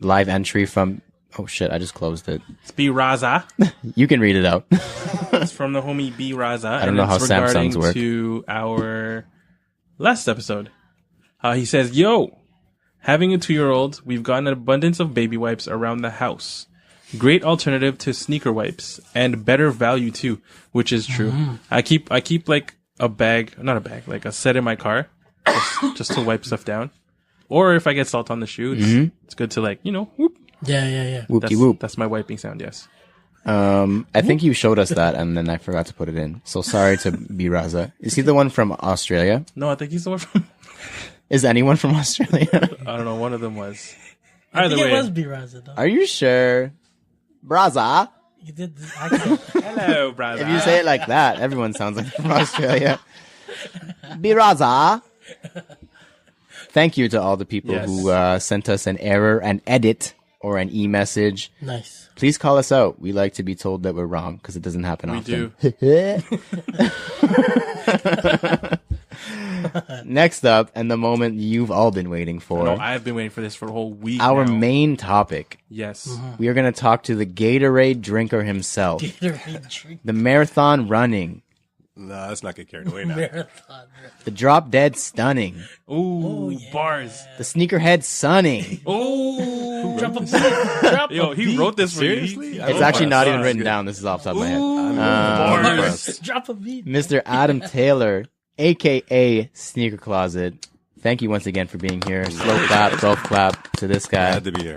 B: entry from, oh shit, I just closed it.
C: It's B Raza.
B: You can read it out.
C: It's from the homie B Raza. I
B: don't know how Samsungs work.
C: To our last episode. He says, yo, having a 2-year-old, we've got an abundance of baby wipes around the house. great alternative to sneaker wipes and better value too, which is true. I keep like a bag, not a bag, like a set in my car just to wipe stuff down. Or if I get salt on the shoe, it's good to like, whoop.
D: Yeah.
B: Whoop-de-whoop.
C: That's my wiping sound, yes.
B: I think you showed us that, and then I forgot to put it in. So sorry to Biraza. Is he the one from Australia?
C: No, I think he's the one from...
B: Is anyone from Australia?
C: I don't know, one of them was.
D: I
C: Either
D: think
C: way.
D: it was Biraza, though.
B: Are you sure? Braza?
D: You did the accent.
C: Hello, brother.
B: If you say it like that, everyone sounds like from Australia. Biraza. Thank you to all the people who sent us an error, an edit, or an e-message.
D: Nice.
B: Please call us out. We like to be told that we're wrong because it doesn't happen often.
C: We
B: do. Next up, and the moment you've all been waiting for.
C: No, I've been waiting for this for a whole week
B: our
C: now.
B: main topic.
C: Yes.
B: We are going to talk to the Gatorade drinker himself.
D: Gatorade drink
B: The marathon running.
A: Nah, let's not get carried away now.
D: marathon.
B: The drop dead stunning.
C: Ooh, bars.
B: The sneakerhead sunning.
C: Oh,
D: Drop a beat. Drop
C: yo,
D: a
C: he
D: beat.
C: wrote this for
A: Seriously?
C: you.
B: It's actually not even written down. This is off the top of my head.
C: Bars.
D: Drop a beat.
B: Mr. Adam Taylor, a.k.a. Sneaker Closet. Thank you once again for being here. Slow clap, golf clap to this guy.
A: Glad to be here.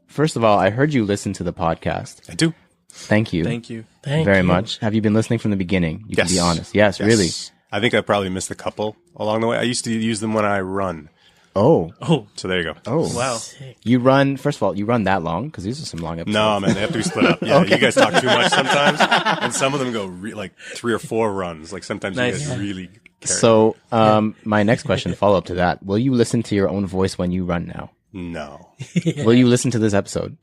B: First of all, I heard you listen to the podcast.
A: I do.
B: Thank you.
C: Thank you.
D: Thank
B: very
D: you.
B: much. Have you been listening from the beginning? You
A: Yes.
B: can be honest. Yes, really.
A: I think I probably missed a couple along the way. I used to use them when I run.
B: Oh.
C: Oh,
A: So there you go.
B: Oh.
C: wow.
D: Sick.
B: You run, first of all, you run that long? Because these are some long episodes.
A: No, man, they have to be split up. Yeah, you guys talk too much sometimes, and some of them go like 3 or 4 runs. Like sometimes
C: Nice.
A: you guys really carry.
B: So, my next question, follow up to that. Will you listen to your own voice when you run now?
A: No.
B: Will you listen to this episode?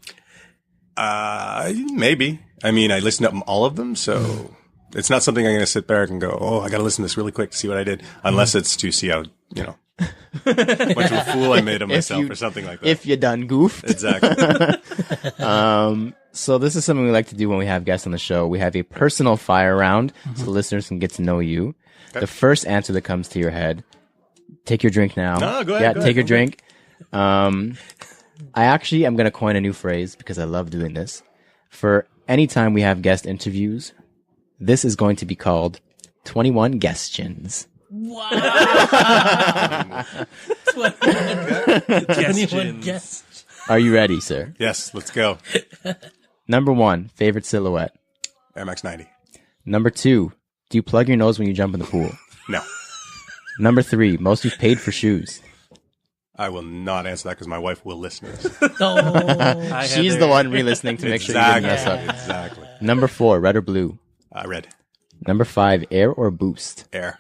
A: Maybe. I mean, I listened to all of them, so it's not something I'm going to sit back and go, oh, I got to listen to this really quick to see what I did. Unless it's to see how, much of a fool I made of myself or something like that.
B: If you done goofed.
A: Exactly.
B: So this is something we like to do when we have guests on the show. We have a personal fire round so listeners can get to know you.
A: Okay.
B: The first answer that comes to your head, take your drink now.
A: No, go ahead,
B: Yeah,
A: go
B: take
A: ahead.
B: your drink. I actually am going to coin a new phrase because I love doing this. For any time we have guest interviews, this is going to be called 21 Guestions.
D: Wow. 21
C: Questions.
D: guests.
B: Are you ready, sir?
A: Yes, let's go.
B: Number 1, favorite silhouette.
A: Air Max 90.
B: Number 2, do you plug your nose when you jump in the pool?
A: No,
B: Number 3, most you've paid for shoes.
A: I will not answer that because my wife will listen to this.
D: Oh,
C: Hi,
B: She's
C: Heather.
B: the one re-listening to make sure you didn't mess up.
A: Exactly.
B: Number 4, red or blue.
A: Red.
B: Number 5, air or boost.
A: Air.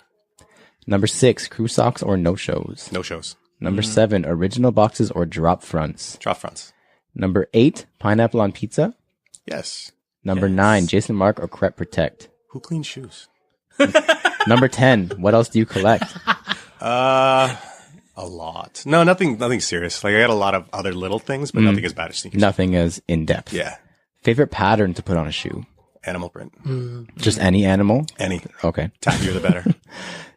B: Number 6, crew socks or no shows.
A: No shows.
B: Number 7, original boxes or drop fronts.
A: Drop fronts.
B: Number 8, pineapple on pizza.
A: Yes.
B: Number 9, Jason Mark or Crep Protect.
A: Who cleans shoes?
B: Number 10, what else do you collect?
A: A lot. No, nothing serious. Like I got a lot of other little things, but nothing as bad as sneakers.
B: Nothing as in-depth.
A: Yeah.
B: Favorite pattern to put on a shoe?
A: Animal print.
B: Just any animal?
A: Any.
B: Okay.
A: Tackier the better.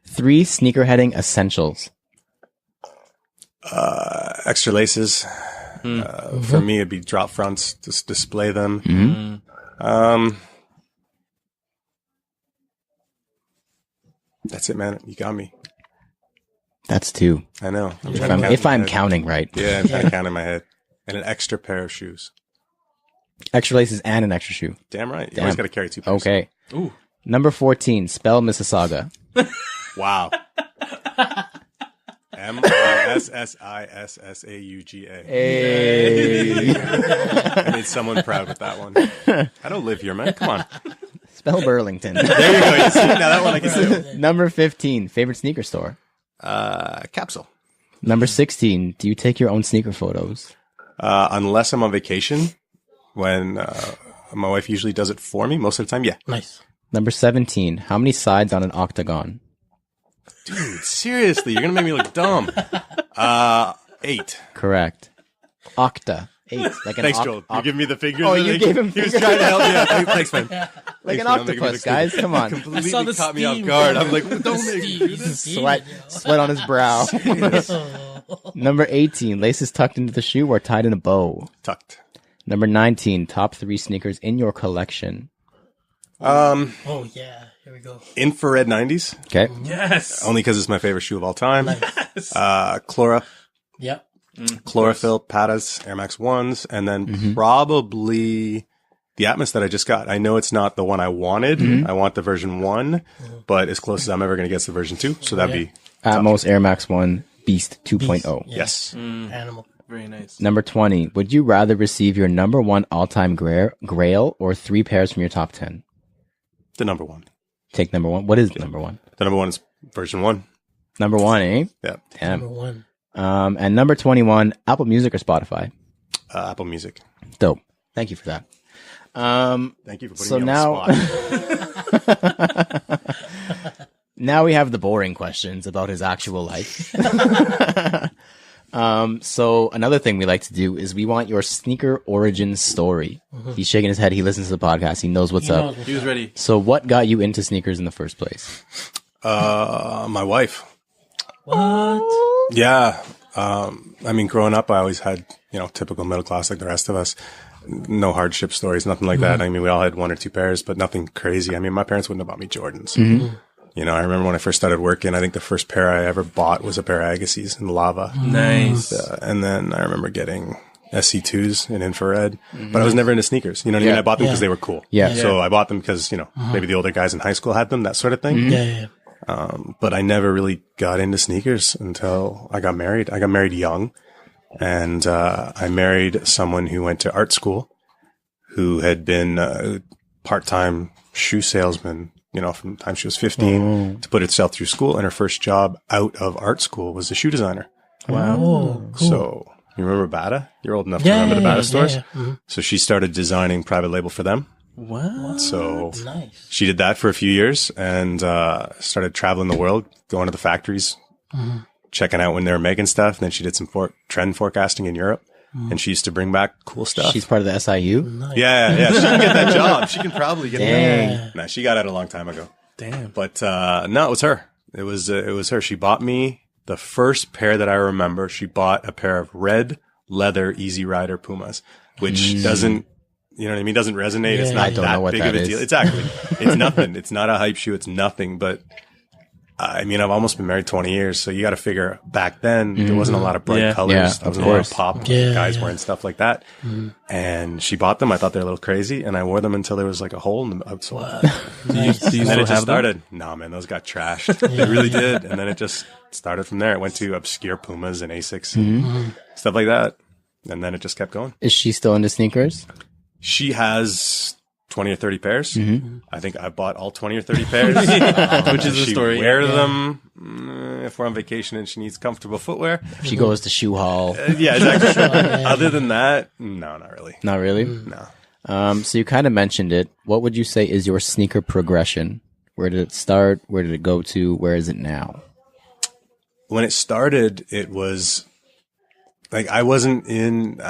B: 3 sneakerheading essentials.
A: Extra laces. For me, it'd be drop fronts. Just display them. That's it, man. You got me.
B: That's 2.
A: I know. I'm
B: If
A: trying to
B: I'm,
A: count
B: if
A: in my
B: I'm
A: head.
B: counting right.
A: Yeah, I'm trying to count in my head. And an extra pair of shoes.
B: Extra laces and an extra shoe.
A: Damn right. You
B: Damn.
A: always got to carry 2 pairs.
B: Okay.
C: Ooh.
B: Number 14, spell Mississauga.
A: Wow. MISSISSAUGA.
B: Hey.
A: I made someone proud with that one. I don't live here, man. Come on.
B: Spell Burlington.
A: There you go. You see, now that one I can do.
B: Number 15, favorite sneaker store.
A: Capsule.
B: Number 16, do you take your own sneaker photos?
A: Unless I'm on vacation, when my wife usually does it for me. Most of the time, yeah.
D: nice.
B: Number 17, how many sides on an octagon?
A: Dude, seriously, you're gonna make me look dumb. 8.
B: Correct. Octa. 8. Like an
A: Thanks, Joel. You're giving me the fingers.
B: Oh, you gave him
A: He was
B: fingers?
A: trying to help me out. Thanks, man.
B: like
A: Thanks,
B: an
A: man. I'm making
B: octopus,
A: this
B: guys. Come on.
A: Completely
D: saw the
A: caught me off
D: steam
A: guard.
D: from-
A: I'm like, don't make me do this.
B: Sweat on his brow. Number 18, laces tucked into the shoe or tied in a bow.
A: Tucked.
B: Number 19, top 3 sneakers in your collection.
D: Oh yeah, here we go.
A: Infrared 90s,
B: Okay.
C: Yes.
A: only because it's my favorite shoe of all time.
D: Nice.
A: Chlorophyll,
D: Yep.
A: Patas, Air Max 1s, and then probably the Atmos that I just got. I know it's not the one I wanted. I want the version 1, but as close as I'm ever going to get to the version 2. So that'd be
B: Atmos Air Max 1 Beast 2.0.
D: Yeah.
A: yes.
D: Animal.
C: Very nice.
B: Number 20, would you rather receive your number 1 all-time grail or 3 pairs from your top 10?
A: The number 1.
B: Take number 1. What is the number 1?
A: The number 1 is version 1.
B: Number 1, eh?
A: Yeah.
B: Damn.
D: Number 1.
B: And number 21, Apple Music or Spotify?
A: Apple Music.
B: Dope. Thank you for that.
A: Thank you for putting
B: So
A: me
B: now,
A: on the spot.
B: now we have the boring questions about his actual life. So another thing we like to do is we want your sneaker origin story. He's shaking his head. He listens to the podcast. He knows what's up.
C: He was ready.
B: So what got you into sneakers in the first place?
A: My wife.
D: What?
A: Yeah. I mean, growing up, I always had, typical middle class like the rest of us. No hardship stories, nothing like that. I mean, we all had 1 or 2 pairs, but nothing crazy. I mean, my parents wouldn't have bought me Jordans. I remember when I first started working, I think the first pair I ever bought was a pair of Agassiz in lava.
C: Nice.
A: And then I remember getting SC2s in infrared, but I was never into sneakers. You know what I mean? I bought them because they were cool.
B: Yeah.
A: So I bought them because, maybe the older guys in high school had them, that sort of thing.
D: Yeah.
A: But I never really got into sneakers until I got married. I got married young, and I married someone who went to art school, who had been a part-time shoe salesman, from the time she was 15 to put herself through school. And her first job out of art school was a shoe designer.
B: Wow.
D: Oh, cool.
A: So you remember Bata? You're old enough to remember the Bata stores.
D: Yeah.
A: So she started designing private label for them.
C: Wow.
A: So
D: Nice.
A: she did that for a few years and started traveling the world, going to the factories, checking out when they were making stuff. And then she did some trend forecasting in Europe. And she used to bring back cool stuff.
B: She's part of the SIU?
D: Nice.
A: Yeah. She can get that job. She can probably get
B: Dang.
A: that. Nah, she got out a long time ago.
C: Damn.
A: But no, it was her. It was her. She bought me the first pair that I remember. She bought a pair of red leather Easy Rider Pumas, which doesn't, you know what I mean? Doesn't resonate. It's
D: Yeah.
A: not
B: I don't know
A: that
B: what
A: big
B: that
A: of a
B: is.
A: deal. Exactly. It's nothing. It's not a hype shoe. It's nothing. But I mean, I've almost been married 20 years. So you got to figure back then there wasn't a lot of bright
C: Yeah.
A: colors.
B: Yeah,
A: there wasn't
B: of
A: a lot of
B: course.
A: pop
D: Yeah,
A: guys
D: yeah.
A: wearing stuff like that. And she bought them. I thought they were a little crazy. And I wore them until there was like a hole in the outsole.
C: Do you
A: And then
C: still
A: it
C: have
A: just
C: them?
A: started. No, man, those got trashed. It really did. And then it just started from there. It went to obscure Pumas and Asics and stuff like that. And then it just kept going.
B: Is she still into sneakers?
A: She has 20 or 30 pairs. I think I bought all 20 or 30 pairs.
C: Which is the
A: she
C: story.
A: wear them if we're on vacation and she needs comfortable footwear.
B: She goes to shoe hall.
A: Yeah, exactly. Other than that, no, not really.
B: Not really?
A: No.
B: So you kind of mentioned it. What would you say is your sneaker progression? Where did it start? Where did it go to? Where is it now?
A: When it started, it was like I wasn't in.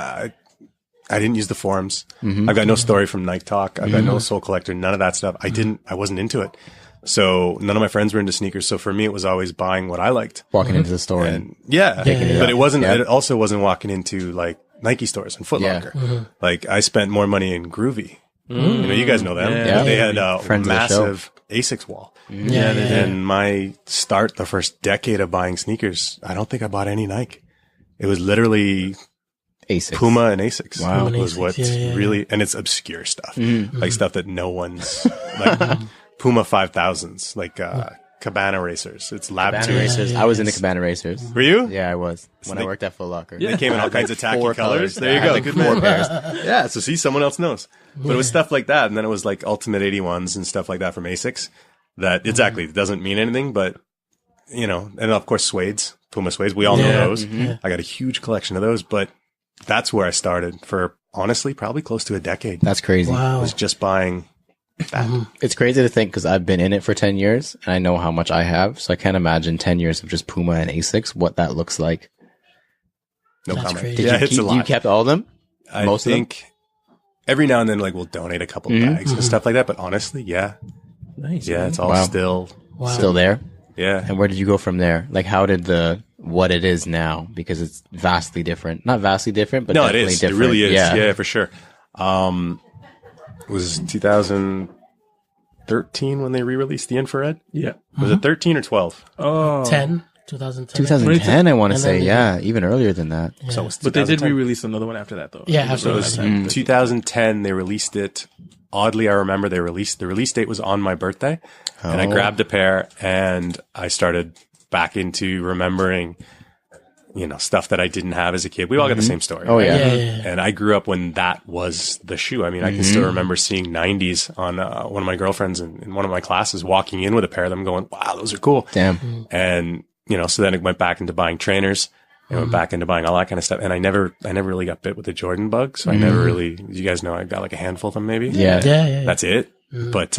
A: I didn't use the forums. I've got no story from Nike Talk. I've got no Soul Collector. None of that stuff. I wasn't into it. So none of my friends were into sneakers. So for me, it was always buying what I liked.
B: Walking into the store and
A: And yeah,
B: it
A: but
B: up.
A: it wasn't.
B: Yeah.
A: It also wasn't walking into like Nike stores and Foot Locker. Like I spent more money in Groovy. You guys know them.
C: Yeah.
A: They had a
B: Friends of the show.
A: massive Asics wall.
D: Yeah.
A: And my start, the first decade of buying sneakers, I don't think I bought any Nike. It was literally
B: Asics.
A: Puma and Asics.
B: Wow.
A: Was
D: Asics,
A: what
D: yeah.
A: really, and it's obscure stuff, like stuff that no one's like Puma 5000s, like Cabana racers. It's lab
B: Cabana
A: tuned.
B: racers. I was into Cabana racers.
A: Were you?
B: Yeah, I was. When I worked at Foot Locker.
A: They came in all kinds of tacky
B: 4
A: colors. There
B: I
A: you
B: had
A: go.
B: like
A: Good
B: 4
A: man.
B: pairs.
A: Yeah. So see, someone else knows. But it was stuff like that. And then it was like Ultimate 81s and stuff like that from Asics that exactly doesn't mean anything, but and of course Suedes, Puma Suedes. We all know those. I got a huge collection of those, but that's where I started for honestly, probably close to a decade.
B: That's crazy.
A: I
D: Wow.
A: was just buying that.
B: It's crazy to think because I've been in it for 10 years and I know how much I have. So I can't imagine 10 years of just Puma and Asics, what that looks like.
A: No
D: That's
A: comment.
D: crazy.
B: Did
A: Yeah,
B: you
A: it's a
B: keep,
A: lot.
B: you kept all of them?
A: I
B: most of them?
A: think every now and then, like we'll donate a couple bags and stuff like that. But honestly, yeah,
C: Nice.
A: yeah,
C: man.
A: it's all
B: Wow.
A: still,
D: Wow.
B: Still there?
A: yeah.
B: And where did you go from there? Like, how did what it is now, because it's vastly different. Not vastly different, but
A: No, it
B: definitely
A: is.
B: different.
A: It really is.
B: Yeah.
A: Yeah, for sure. It was 2013 when they re-released the infrared.
C: Yeah.
A: Was it 13 or 12?
C: Oh.
D: 2010.
B: 2010, I want to
D: And
B: say.
D: then-
B: Yeah, even earlier than that.
D: Yeah.
A: So it was
C: But they did
A: 2010.
C: re-release another one after that, though.
D: Yeah,
A: So it was
D: absolutely.
A: 2010. They released it. Oddly, I remember the release date was on my birthday, and I
B: Oh.
A: grabbed a pair and I started back into remembering, stuff that I didn't have as a kid. We all got the same story.
B: Oh,
A: right?
B: yeah.
D: Yeah.
A: And I grew up when that was the shoe. I mean, I can still remember seeing 90s on one of my girlfriends in one of my classes, walking in with a pair of them going, wow, those are cool.
B: Damn.
A: And, so then it went back into buying trainers. I went back into buying all that kind of stuff. And I never really got bit with the Jordan bug. So I never really, you guys know, I got like a handful of them maybe.
B: Yeah.
D: Yeah.
A: That's it. But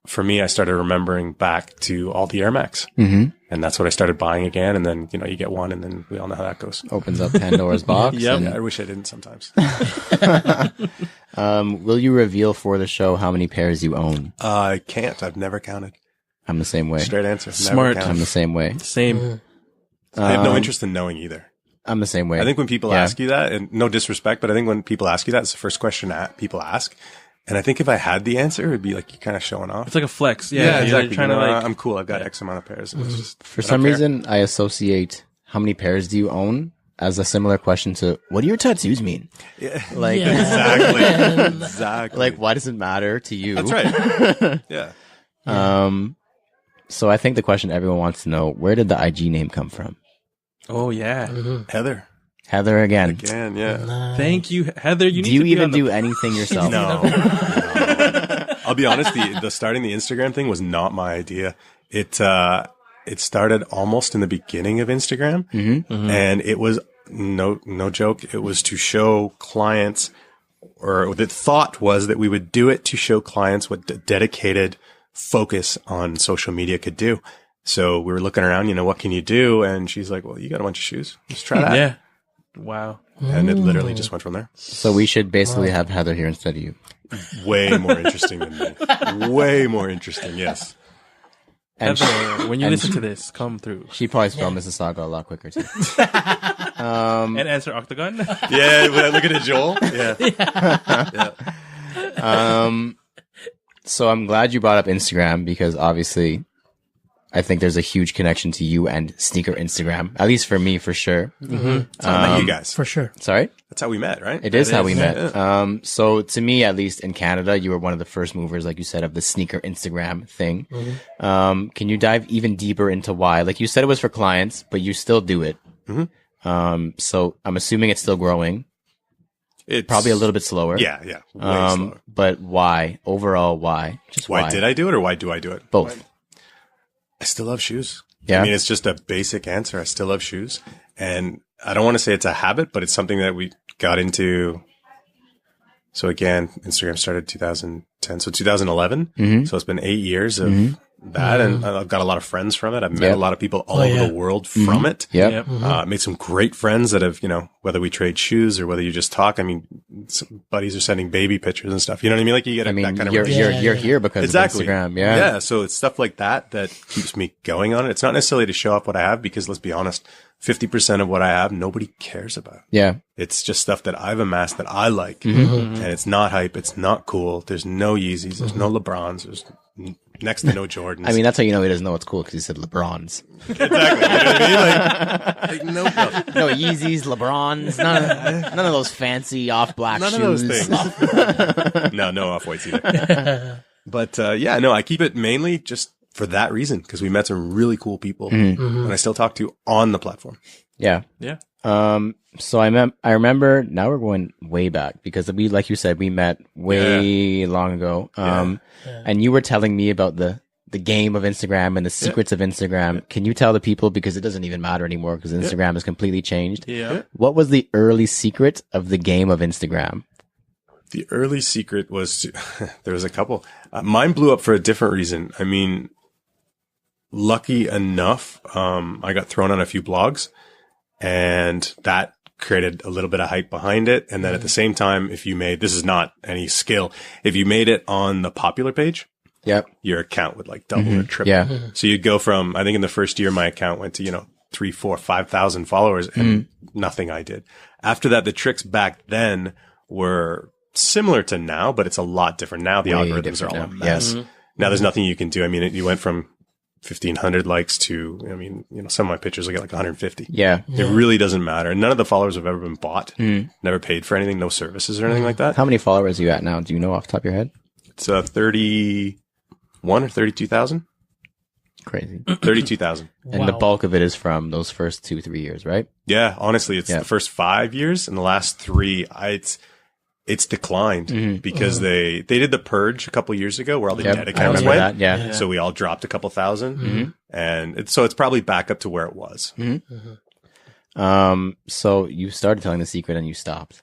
A: for me, I started remembering back to all the Air Max.
B: Mm-hmm.
A: And that's what I started buying again. And then, you get one and then we all know how that goes.
B: Opens up Pandora's box.
C: Yep.
B: and-
A: Yeah, I wish I didn't sometimes.
B: will you reveal for the show how many pairs you own?
A: I can't. I've never counted.
B: I'm the same way.
A: Straight answer. Never
C: Smart.
A: counted.
B: I'm the same way.
C: Same.
A: I have no interest in knowing either.
B: I'm the same way.
A: I think when people
B: Yeah.
A: ask you that, and no disrespect, but I think when people ask you that, it's the first question people ask. And I think if I had the answer, it'd be like you're kind of showing off.
C: It's like a flex. Yeah. You're trying to like.
A: I'm cool. I've got X amount of pairs. It's just,
B: For
A: I don't
B: some
A: care.
B: reason, I associate how many pairs do you own as a similar question to what do your tattoos mean?
A: Yeah.
B: Like,
A: Exactly. Exactly.
B: like why does it matter to you?
A: That's right. Yeah.
B: So I think the question everyone wants to know, where did the IG name come from?
C: Oh yeah.
A: Heather.
B: Heather again.
A: Again. Yeah.
C: Thank you, Heather. You
B: Do
C: need
B: you
C: to be
B: even
C: on the-
B: do anything yourself?
A: No. I'll be honest. The starting the Instagram thing was not my idea. It started almost in the beginning of Instagram, and it was no joke. It was to show clients, or the thought was that we would do it to show clients what dedicated focus on social media could do. So we were looking around, what can you do? And she's like, well, you got a bunch of shoes. Let's try that.
C: Yeah. Wow.
A: And it literally just went from there.
B: So we should basically have Heather here instead of you.
A: Way more interesting than me. Way more interesting. Yes.
B: And
C: Heather, when you
B: and
C: listen to this, come through
B: she probably spelled Mississauga a lot quicker too.
C: and answer Octagon.
A: Yeah. When I look at Joel. Yeah.
B: So I'm glad you brought up Instagram because obviously I think there's a huge connection to you and sneaker Instagram, at least for me, for sure.
A: That's how I met you guys.
D: For sure.
B: Sorry?
A: That's how we met, right?
B: It is how we met.
A: yeah.
B: So to me, at least in Canada, you were one of the first movers, like you said, of the sneaker Instagram thing. Can you dive even deeper into why? Like you said, it was for clients, but you still do it. So I'm assuming it's still growing,
A: It's
B: probably a little bit slower.
A: Yeah. Yeah. Way slower.
B: But why? Overall, why? Just
A: Why did I do it or why do I do it?
B: Both.
A: I still love shoes.
B: Yeah.
A: I mean, it's just a basic answer. I still love shoes. And I don't want to say it's a habit, but it's something that we got into. So again, Instagram started 2010. So 2011. So it's been 8 years of that. And I've got a lot of friends from it. I've met a lot of people all over the world from it.
B: Yep.
A: Made some great friends that have, whether we trade shoes or whether you just talk. I mean, some buddies are sending baby pictures and stuff. You know what I mean? Like you get
B: I mean,
A: that kind of
B: you're
A: relationship.
B: you're here because
A: Exactly.
B: of Instagram. Yeah.
A: Yeah. So it's stuff like that keeps me going on it. It's not necessarily to show off what I have because let's be honest, 50% of what I have, nobody cares about.
B: Yeah.
A: It's just stuff that I've amassed that I like. And it's not hype. It's not cool. There's no Yeezys. There's no LeBrons. There's next to no Jordans.
B: I mean, that's how you know he doesn't know it's cool because he said LeBrons.
A: exactly. You know what I mean? Like no.
B: No Yeezys, LeBrons, none of those fancy off black
A: None
B: shoes.
A: of those things. no off-whites either. But I keep it mainly just for that reason because we met some really cool people and I still talk to on the platform.
B: Yeah.
C: Yeah.
B: So I remember, now we're going way back because we, like you said, we met way long ago. And you were telling me about the game of Instagram and the secrets of Instagram. Can you tell the people, because it doesn't even matter anymore because Instagram has completely changed.
C: Yeah.
B: What was the early secret of the game of Instagram?
A: The early secret was there was a couple. Mine blew up for a different reason. I mean, lucky enough, I got thrown on a few blogs and that created a little bit of hype behind it. And then at the same time, if you made, this is not any skill, if you made it on the popular page,
B: Yep.
A: your account would like double or triple.
B: Yeah.
A: So you'd go from, I think in the first year, my account went to, 3, 4, 5,000 followers and nothing I did. After that, the tricks back then were similar to now, but it's a lot different. Now the
B: Way
A: algorithms are all a
B: different now.
A: mess.
B: Yes.
A: Now there's nothing you can do. I mean, you went from 1,500 likes to, I mean, some of my pictures will get like 150.
B: Yeah.
A: It really doesn't matter. None of the followers have ever been bought, never paid for anything, no services or anything like that.
B: How many followers are you at now? Do you know off the top of your head?
A: It's 31 or 32,000.
B: Crazy.
A: 32,000.
B: And the bulk of it is from those first 2-3 years, right?
A: Yeah, honestly, it's the first 5 years, and the last 3, it's declined because they did the purge a couple years ago where all the dead accounts went.
B: That, yeah.
A: So we all dropped a couple thousand, and so it's probably back up to where it was.
B: So you started telling the secret and you stopped.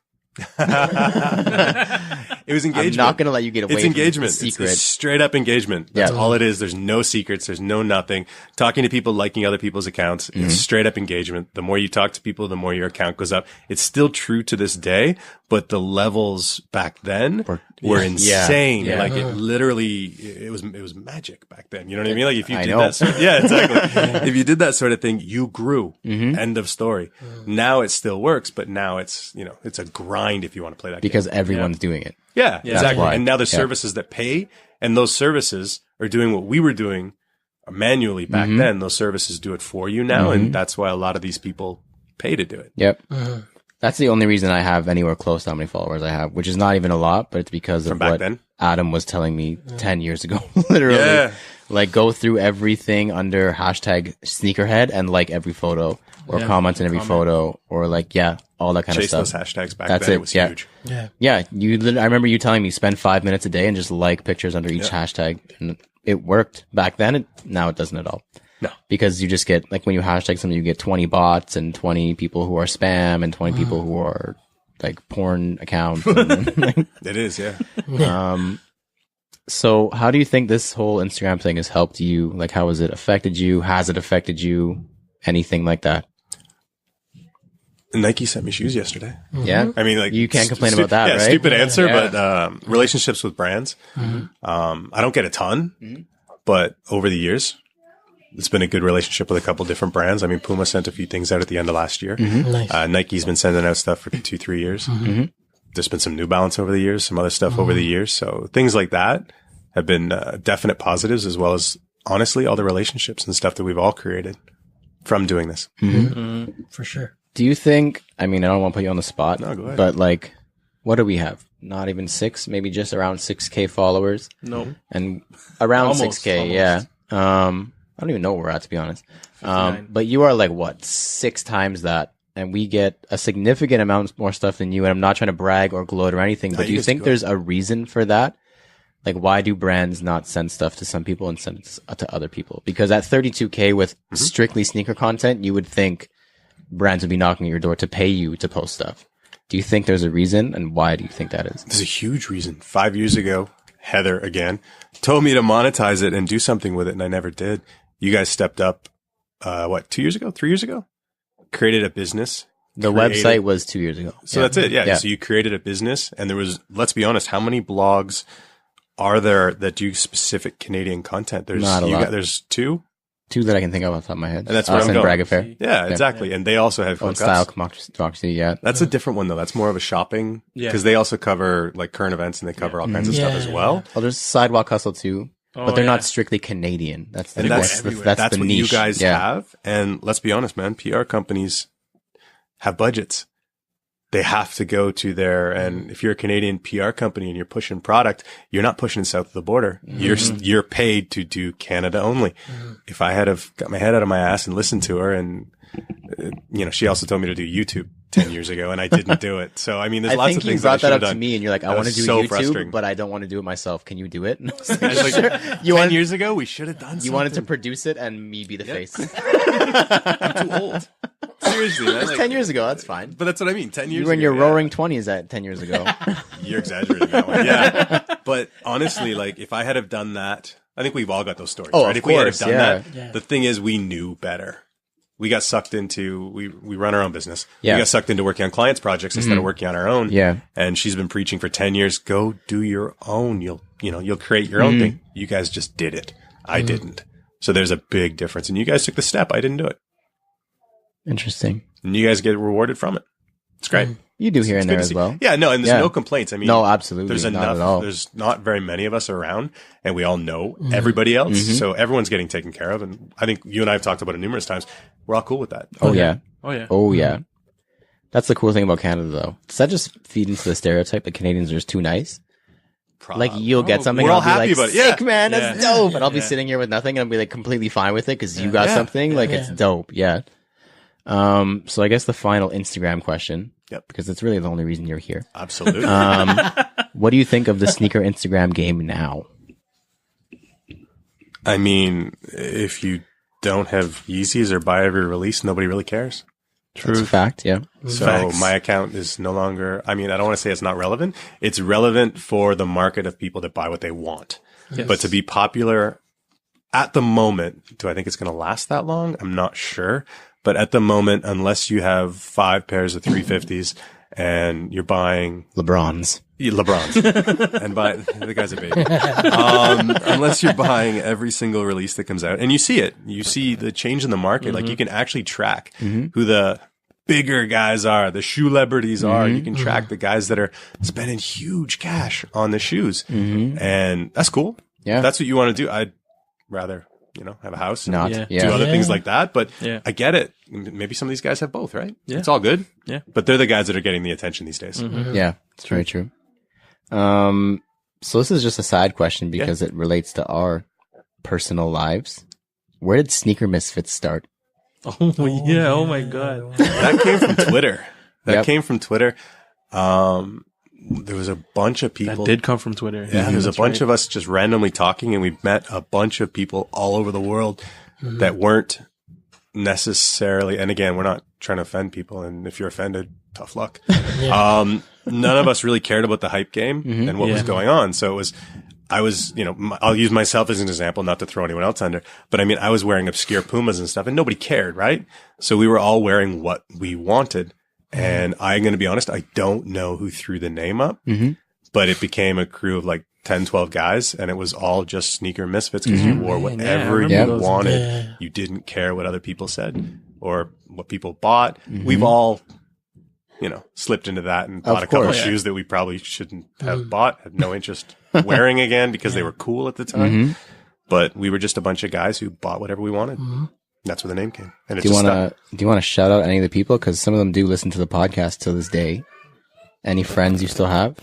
A: It was engagement.
B: I'm not going to let you get away
A: It's
B: from
A: engagement.
B: the secret.
A: It's straight up engagement. That's all it is. There's no secrets. There's no nothing. Talking to people, liking other people's accounts. It's straight up engagement. The more you talk to people, the more your account goes up. It's still true to this day, but the levels back then were insane.
B: Yeah.
A: Like it literally, it was magic back then. You know what I mean? Like if you
B: I
A: did
B: know.
A: that, exactly. If you did that sort of thing, you grew. End of story. Now it still works, but now it's, it's a grind if you want to play that
B: Because
A: game.
B: everyone's doing it.
A: Yeah, exactly.
B: why.
A: And now there's services that pay, and those services are doing what we were doing manually back then. Those services do it for you now, and that's why a lot of these people pay to do it.
B: Yep. That's the only reason I have anywhere close to how many followers I have, which is not even a lot, but it's because of
A: back
B: what
A: then?
B: Adam was telling me 10 years ago, literally.
A: Yeah.
B: Like go through everything under hashtag sneakerhead and like every photo or comment on every photo or like, all that kind
A: Chase
B: of stuff.
A: those hashtags back
B: That's
A: then.
B: it.
A: It was
B: Yeah.
A: huge.
B: Yeah. I remember you telling me spend 5 minutes a day and just like pictures under each hashtag. And it worked back then. Now it doesn't at all.
A: No.
B: Because you just get, like when you hashtag something, you get 20 bots and 20 people who are spam and 20 people who are like porn accounts. And,
A: It is, yeah.
B: So how do you think this whole Instagram thing has helped you? Like, how has it affected you? Has it affected you? Anything like that?
A: Nike sent me shoes yesterday.
B: Yeah.
A: I mean, like
B: You can't complain about that, right?
A: Stupid answer,
B: Yeah.
A: but relationships with brands. I don't get a ton, but over the years, it's been a good relationship with a couple different brands. I mean, Puma sent a few things out at the end of last year.
D: Nice.
A: Nike's been sending out stuff for 2-3 years. There's been some New Balance over the years, some other stuff over the years. So things like that have been definite positives, as well as honestly all the relationships and stuff that we've all created from doing this.
D: For sure.
B: Do you think, I mean, I don't want to put you on the spot,
A: No, go ahead.
B: but like, what do we have? Not even 6, maybe just around 6K followers
C: No.
B: and around
C: Almost,
B: 6K.
C: almost.
B: Yeah. I don't even know where we're at, to be honest.
C: 59.
B: But you are like what, 6 times that, and we get a significant amount more stuff than you. And I'm not trying to brag or gloat or anything, but do
A: you
B: you
A: just
B: think
A: go.
B: there's a reason for that? Like, why do brands not send stuff to some people and send it to other people? Because at 32K with strictly sneaker content, you would think brands would be knocking at your door to pay you to post stuff. Do you think there's a reason, and why do you think that is?
A: There's a huge reason. 5 years ago, Heather, again, told me to monetize it and do something with it, and I never did. You guys stepped up, 2 years ago? 3 years ago? Created a business.
B: The website was 2 years ago.
A: So that's it. Yeah. So you created a business, and there was, let's be honest, how many blogs are there that do specific Canadian content? There's
B: Not a lot.
A: There's 2.
B: 2 that I can think of off the top of my head.
A: And that's where
B: Us
A: I'm
B: and
A: going.
B: Brag Affair.
A: Yeah, exactly. And they also have
B: Oh,
A: hookups.
B: Style Democracy, yeah.
A: That's a different one though. That's more of a shopping because they also cover like current events and they cover all kinds of stuff as well.
B: Oh, there's Sidewalk Hustle too, but
C: Oh,
B: they're
C: yeah.
B: not strictly Canadian. That's the
A: And that's
B: that's the
A: what
B: niche.
A: you guys
B: yeah.
A: have. And let's be honest, man, PR companies have budgets. They have to go to their, and if you're a Canadian PR company and you're pushing product, you're not pushing south of the border. You're paid to do Canada only. If I had have got my head out of my ass and listened to her and, she also told me to do YouTube 10 years ago and I didn't do it. So, I mean, there's
B: I
A: lots
B: think
A: of
B: you
A: things
B: brought
A: that I
B: that
A: should
B: up
A: have
B: to
A: done.
B: me, and you're like, I
A: That
B: want to
A: was
B: do
A: so
B: YouTube,
A: frustrating.
B: but I don't want to do it myself. Can you do it? And I was like,
A: I was like,
B: you
A: 10
B: wanted,
A: years ago, we should have done something.
B: you wanted to produce it and me be the face.
A: I'm too old. Seriously, man. Like,
B: 10 years ago, that's fine.
A: but that's what I mean. 10 years
B: You were in
A: ago,
B: your
A: yeah.
B: roaring 20s at 10 years ago.
A: You're exaggerating that one. Yeah. But honestly, like if I had have done that, I think we've all got those stories,
B: Oh,
A: right?
B: of
A: If we had have
B: course,
A: done
B: yeah.
A: that,
D: Yeah.
A: the thing is we knew better. We got sucked into, we run our own business.
B: Yeah.
A: We got sucked into working on clients' projects instead of working on our own.
B: Yeah.
A: And she's been preaching for 10 years, go do your own. You'll create your own thing. You guys just did it. I didn't. So there's a big difference. And you guys took the step. I didn't do it.
B: Interesting.
A: And you guys get rewarded from it. It's great.
B: You do here
A: It's
B: and
A: good
B: there
A: to
B: as
A: see.
B: well.
A: Yeah, no, and there's
B: Yeah.
A: no complaints. I mean,
B: No, absolutely.
A: there's
B: not
A: enough.
B: at all.
A: There's not very many of us around, and we all know everybody else. So everyone's getting taken care of. And I think you and I have talked about it numerous times. We're all cool with that.
B: Oh, yeah.
C: Oh yeah.
B: Oh, yeah. That's the cool thing about Canada, though. Does that just feed into the stereotype that Canadians are just too nice? Like, you'll get something,
A: We're
B: and
A: all
B: I'll be
A: happy
B: like,
A: about it.
B: sick, man, that's
C: Yeah.
B: dope. And I'll be
C: Yeah.
B: sitting here with nothing, and I'll be like completely fine with it because you got
A: Yeah.
B: something. Like, it's dope. Yeah. So I guess the final Instagram question.
A: Yep.
B: Because it's really the only reason you're here.
A: Absolutely.
B: What do you think of the sneaker Instagram game now?
A: I mean, if you don't have Yeezys or buy every release, nobody really cares.
B: That's a fact. Yeah.
A: So
C: Facts.
A: my account is no longer, I mean, I don't want to say it's not relevant. It's relevant for the market of people that buy what they want.
C: Yes.
A: But to be popular at the moment, do I think it's going to last that long? I'm not sure. But at the moment, unless you have 5 pairs of 350s and you're buying
B: LeBron's.
A: LeBron's and buy the guy's a baby. Unless you're buying every single release that comes out, and you see it, you see the change in the market. Like you can actually track who the bigger guys are, the shoe celebrities are. You can track the guys that are spending huge cash on the shoes, and that's cool.
B: Yeah.
A: If that's what you want to do. I'd rather have a house and
B: Not.
C: Yeah.
B: Yeah.
A: do other things like that. But
C: Yeah.
A: I get it. Maybe some of these guys have both, right?
C: Yeah.
A: It's all good.
C: Yeah.
A: But they're the guys that are getting the attention these days.
B: Yeah. It's very true. So this is just a side question because it relates to our personal lives. Where did Sneaker Misfits start?
C: Oh yeah. Oh my god.
A: That came from Twitter. That
B: Yep.
A: came from Twitter. There was a bunch of people.
C: That did come from Twitter.
A: Yeah, there's a bunch of us just randomly talking, and we met a bunch of people all over the world that weren't necessarily. And again, we're not trying to offend people, and if you're offended, tough luck. None of us really cared about the hype game and what was going on. So I was, I'll use myself as an example, not to throw anyone else under, but I mean, I was wearing obscure Pumas and stuff, and nobody cared, right? So we were all wearing what we wanted. And I'm going to be honest, I don't know who threw the name up, but it became a crew of like 10, 12 guys, and it was all just Sneaker Misfits because you wore whatever
C: yeah,
A: you wanted.
D: Yeah.
A: You didn't care what other people said or what people bought. We've all, slipped into that and bought a couple
B: course.
A: shoes that we probably shouldn't have bought, had no interest wearing again because they were cool at the time. But we were just a bunch of guys who bought whatever we wanted. That's where the name came. And it
B: Do you
A: just
B: want to shout out any of the people? Because some of them do listen to the podcast to this day. Any friends you still have?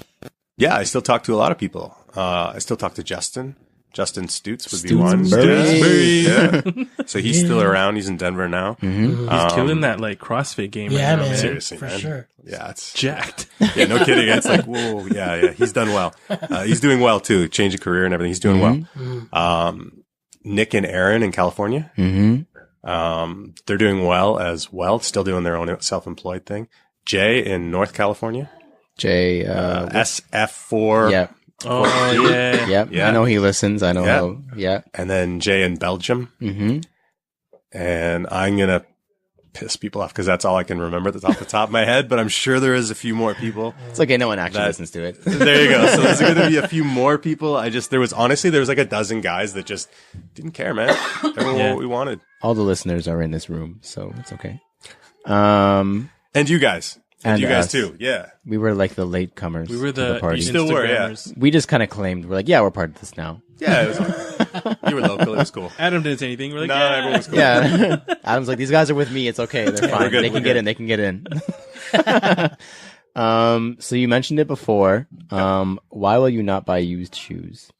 A: Yeah, I still talk to a lot of people. I still talk to Justin. Justin Stutz would be
B: Stutz
A: one.
B: Berry.
A: Yeah. So he's still around. He's in Denver now.
C: He's killing that like CrossFit game.
D: Yeah,
C: right now,
D: man.
A: Seriously,
D: For
A: man.
D: sure.
A: Yeah, it's
C: Jacked.
A: yeah, no kidding. It's like, whoa, yeah. He's done well. He's doing well too. Change of career and everything. He's doing well. Nick and Aaron in California. They're doing well as well. Still doing their own self-employed thing. Jay in North California.
B: Jay,
A: SF4.
B: yeah.
C: Oh yeah.
B: Yep.
A: Yeah.
B: I know he listens. I know
A: Yeah.
B: how. Yeah.
A: And then Jay in Belgium. And I'm going to piss people off because that's all I can remember that's off the top of my head. But I'm sure there is a few more people.
B: It's okay. No one actually
A: That-
B: listens to it.
A: There you go. So there's going to be a few more people. There was like a dozen guys that just didn't care, man. Everyone wore what we wanted.
B: All the listeners are in this room, so it's okay.
A: And you guys. And you guys
B: us.
A: too. Yeah.
B: We were like the latecomers.
C: We were
B: to the party.
A: You still were, yeah.
C: Instagrammers.
B: We just kind of claimed we're like, yeah, we're part of this now.
A: Yeah. It was, you were local. It was cool.
C: Adam didn't say anything. We're like,
A: No,
C: yeah.
A: everyone was cool.
B: Yeah. Adam's like, these guys are with me. It's okay. They're fine.
A: good,
B: They
A: we're
B: can get
A: good.
B: in. They can get in. So you mentioned it before. Why will you not buy used shoes?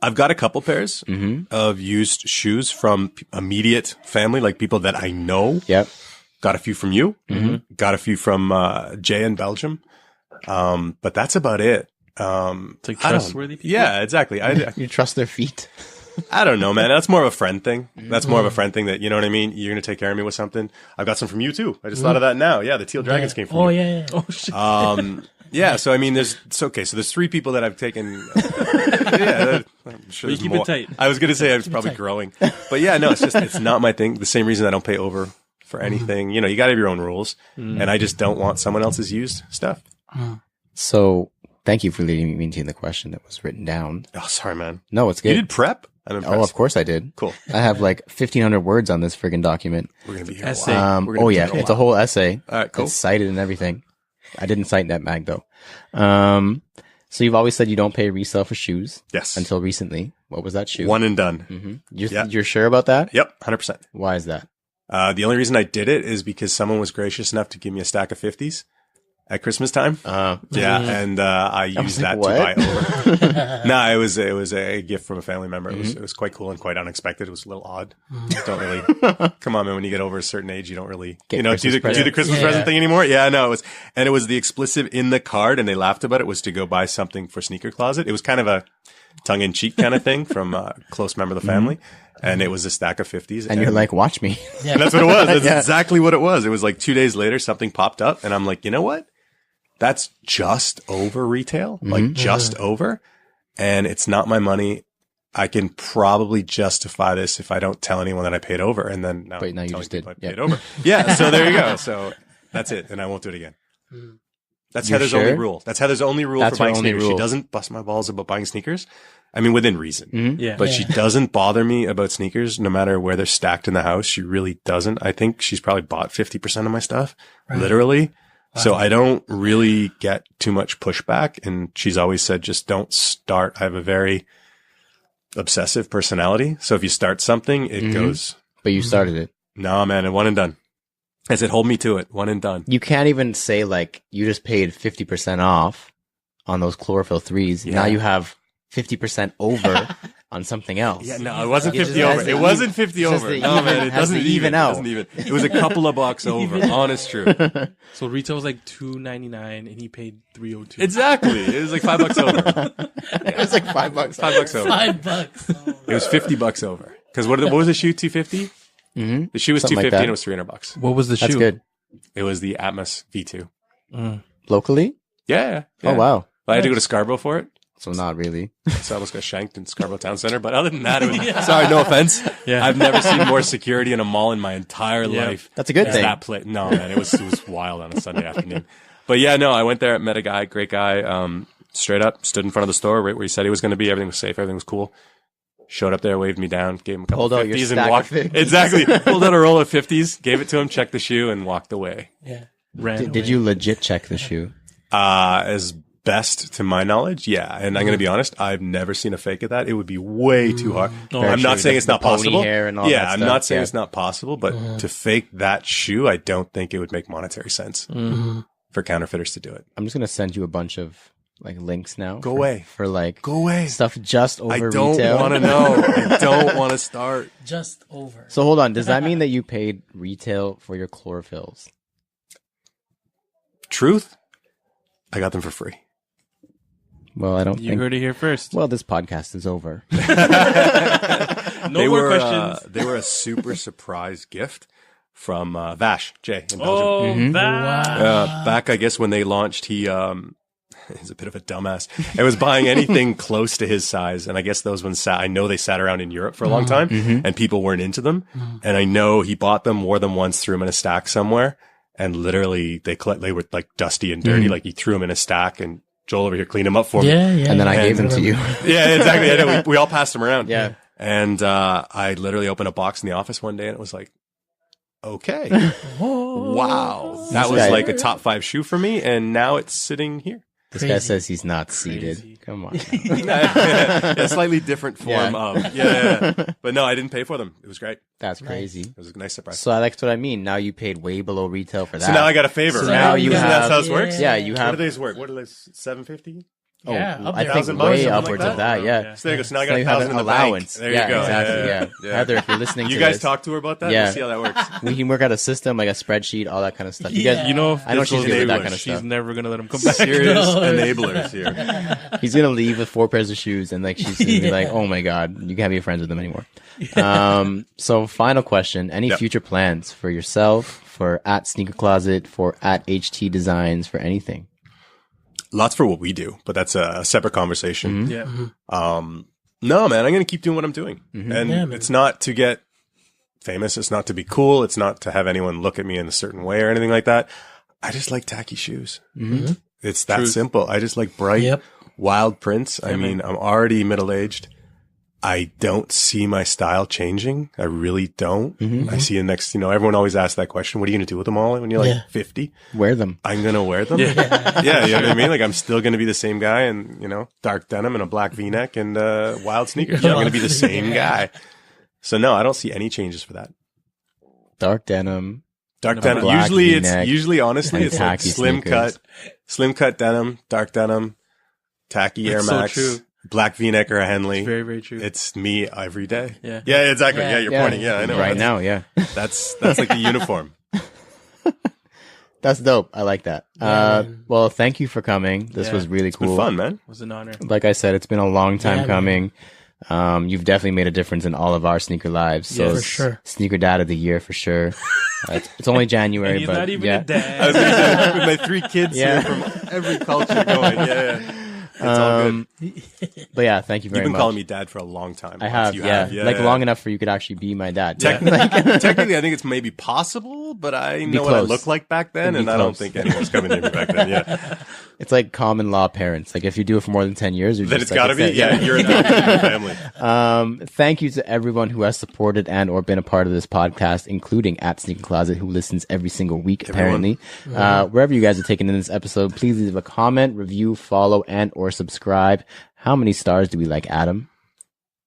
A: I've got a couple pairs of used shoes from immediate family, like people that I know.
B: Yep.
A: Got a few from you. Got a few from Jay in Belgium. But that's about it.
C: It's like
A: I don't-
C: trustworthy people.
A: Yeah, exactly.
B: You trust their feet?
A: I don't know, man. That's more of a friend thing. That's more of a friend thing that, you know what I mean? You're going to take care of me with something. I've got some from you too. I just thought of that now. Yeah, the Teal Dragons came from
D: Oh,
A: you.
D: yeah.
C: Oh shit.
A: Yeah, so I mean, it's okay. So there's 3 people that I've taken. Yeah, I'm sure
C: But you
A: there's
C: keep
A: more.
C: it tight.
A: I was going to say I was probably growing, but yeah, no, it's not my thing. The same reason I don't pay over for anything. You know, you got to have your own rules, and I just don't want someone else's used stuff.
B: So thank you for leading me into the question that was written down.
A: Oh, sorry, man.
B: No, it's good.
A: You did prep. I'm impressed.
B: Oh, of course I did.
A: Cool.
B: I have like 1,500 words on this friggin' document.
A: We're going to be here.
C: Essay.
A: A while. We're gonna
B: Oh
A: be
B: yeah,
A: here
B: it's a whole essay.
A: All right, cool.
B: It's cited and everything. I didn't cite that mag though. So you've always said you don't pay resale for shoes.
A: Yes.
B: Until recently. What was that shoe?
A: One and done.
B: Mm-hmm.
A: Yeah.
B: You're sure about that?
A: Yep, 100%.
B: Why is that?
A: The only reason I did it is because someone was gracious enough to give me a stack of 50s at Christmas time. Yeah, and I used that to buy over. No, it was a gift from a family member. It was quite cool and quite unexpected. It was a little odd. Don't really come on, man. When you get over a certain age, you don't really do the Christmas present thing anymore. Yeah, no, it was the explicit in the card, and they laughed about it, was to go buy something for Sneaker Closet. It was kind of a tongue-in-cheek kind of thing from a close member of the family. And it was a stack of 50s.
B: And you're like, watch me.
A: And that's what it was. That's exactly what it was. It was like 2 days later, something popped up and I'm like, you know what? That's just over retail, like just over. And it's not my money. I can probably justify this if I don't tell anyone that I paid over. And then now
B: you just did.
A: I paid over. Yeah. So there you go. So that's it. And I won't do it again. That's
B: You're
A: Heather's
B: sure?
A: only rule. That's Heather's only rule
B: That's
A: for buying
B: her only
A: sneakers. She
B: rule.
A: doesn't bust my balls about buying sneakers. I mean, within reason.
C: Yeah.
A: But she doesn't bother me about sneakers no matter where they're stacked in the house. She really doesn't. I think she's probably bought 50% of my stuff, literally. Wow. So I don't really get too much pushback. And she's always said, just don't start. I have a very obsessive personality. So if you start something, it goes.
B: But you started it.
A: No, man, one and done. I said, hold me to it. One and done.
B: You can't even say like you just paid 50% off on those chlorophyll 3s. Yeah. Now you have 50% over on something else.
A: Yeah, no, it wasn't 50 over. It wasn't 50 over. No, man, it doesn't even out. It was a couple of bucks over. Honest truth.
C: So retail was like $2.99 and he paid $3.02.
A: Exactly. It was like $5 over.
B: It was like $5.
A: $5 over.
D: $5.
A: It was $50 over. Because what was the shoe? 250. The shoe was
B: Something
A: 250
B: like
A: and it was $300.
C: What was the shoe?
B: That's good.
A: It was the Atmos V2.
B: Locally?
A: Yeah.
B: Oh wow.
A: But I had to go to Scarborough for it.
B: So not really.
A: So I almost got shanked in Scarborough Town Center. But other than that, it was, sorry, no offense.
C: Yeah.
A: I've never seen more security in a mall in my entire life.
B: That's a good thing.
A: That no, man, it was wild on a Sunday afternoon. But yeah, no, I went there, met a guy, great guy, straight up, stood in front of the store right where he said he was going to be. Everything was safe. Everything was cool. Showed up there, waved me down, gave him a couple of 50s and walked. Exactly. Pulled out a roll of 50s, gave it to him, checked the shoe and walked away.
D: Yeah.
B: Did you legit check the shoe?
A: As best to my knowledge, yeah. And I'm going to be honest, I've never seen a fake of that. It would be way too hard. I'm not saying it's not possible.
B: Hair and all
A: yeah,
B: that
A: I'm
B: stuff.
A: not saying it's not possible, but to fake that shoe, I don't think it would make monetary sense for counterfeiters to do it.
B: I'm just going to send you a bunch of like links now.
A: Go away.
B: For like
A: Go away.
B: stuff just over
A: I
B: retail.
A: don't want to know. I don't want to start.
D: Just over.
B: So hold on. Does that mean that you paid retail for your chlorophylls?
A: Truth, I got them for free.
B: Well, I don't
C: You
B: think.
C: heard it here first.
B: Well, this podcast is over.
C: No more questions.
A: They were a super surprise gift from Vash Jay in Belgium.
C: Oh, that.
A: Back, I guess, when they launched, he's a bit of a dumbass. I was buying anything close to his size. And I guess those ones I know they sat around in Europe for a long time and people weren't into them. And I know he bought them more than once, threw them in a stack somewhere. And literally they were like dusty and dirty. Like he threw them in a stack and Joel over here cleaned them up for me.
D: Yeah.
B: And then I gave them to you.
A: Yeah, exactly. I know, we all passed them around.
B: Yeah.
A: And, I literally opened a box in the office one day and it was like, okay. Wow. That was like a top 5 shoe for me. And now it's sitting here.
B: This guy says he's not seated. Come on.
A: A slightly different form of. Yeah. But no, I didn't pay for them. It was great.
B: That's crazy.
A: It was a nice surprise.
B: So that's what I mean. Now you paid way below retail for that.
A: So now I got a favor,
B: So
A: right?
B: now you
A: Isn't
B: have-
A: that how this works?
B: Yeah, you
A: What
B: have.
A: do these work? What are they? $750?
D: Yeah, up
B: I
D: there.
B: think
A: $1,000
B: way
A: something like
B: upwards
A: that?
B: of that. Yeah.
A: So there you go. So now I
B: So
A: got
B: you have
A: 1,000
B: an
A: in the
B: allowance.
A: bank. There
B: yeah,
A: you go.
B: exactly. Yeah. Heather, if you're listening
A: You
B: to
A: guys
B: this,
A: talk to her about that?
B: Yeah.
A: We'll see how that works.
B: we can work out a system, like a spreadsheet, all that kind of stuff. You guys,
C: You know, if
B: I know
C: this
B: she's
C: goes
B: good with that
C: anywhere,
B: kind of
C: she's
B: stuff.
C: never going to let him come back.
A: Serious enablers here.
B: He's gonna leave with 4 pairs of shoes, and like she's gonna be like, "Oh my god, you can't be friends with them anymore." So final question: any future plans for yourself, for at Sneaker Closet, for at HT Designs, for anything?
A: Lots for what we do, but that's a separate conversation.
C: Yeah.
A: No, man, I'm going to keep doing what I'm doing. And it's not to get famous. It's not to be cool. It's not to have anyone look at me in a certain way or anything like that. I just like tacky shoes. It's that simple. I just like bright, wild prints. I mean, I'm already middle-aged. I don't see my style changing. I really don't. I see the next, everyone always asks that question. What are you going to do with them all when you're like 50?
B: Wear them.
A: I'm going to wear them. Yeah. You know what I mean? Like I'm still going to be the same guy and, dark denim and a black V-neck and, wild sneakers. I'm going to be the same guy. So no, I don't see any changes for that.
B: Dark denim.
A: Usually honestly,
B: and
A: it's like
B: tacky
A: slim cut denim, dark denim, tacky Air Max.
C: So true.
A: Black V-neck or a Henley.
C: It's very, very true.
A: It's me every day.
C: Yeah.
A: Yeah, exactly.
D: Yeah.
A: Yeah, you're pointing. Yeah, I know.
B: Right now, yeah.
A: That's like the uniform.
B: That's dope. I like that. Well, thank you for coming. This was really
A: It's
B: cool.
A: been fun, man.
C: It was an honor.
B: Like I said, it's been a long time
D: Yeah,
B: coming. You've definitely made a difference in all of our sneaker lives. So
C: Yeah,
D: for sure.
B: Sneaker Dad of the Year for sure. It's only January,
C: And he's
B: but
C: not even
B: yeah.
C: a dad.
A: I was gonna say, with my 3 kids
B: Yeah.
A: here from every culture going. Yeah. It's all good.
B: But yeah, thank you very
A: You've been
B: much.
A: calling me dad for a long time.
B: I have,
A: You
B: yeah. Like
A: yeah.
B: long enough for you could actually be my dad.
A: Technically, I think it's maybe possible, but I know what I
B: close.
A: look like back then,
B: Be
A: and I don't
B: close.
A: think anyone's coming near me back then. Yeah,
B: It's like common law parents. Like if you do it for more than 10 years, you're
A: then
B: just
A: it's got to be.
B: it.
A: Yeah, you're adopted in the family.
B: Thank you to everyone who has supported and or been a part of this podcast, including at Sneaker Closet, who listens every single week, apparently. Wherever you guys are taking in this episode, please leave a comment, review, follow, and or subscribe. How many stars do we like, Adam?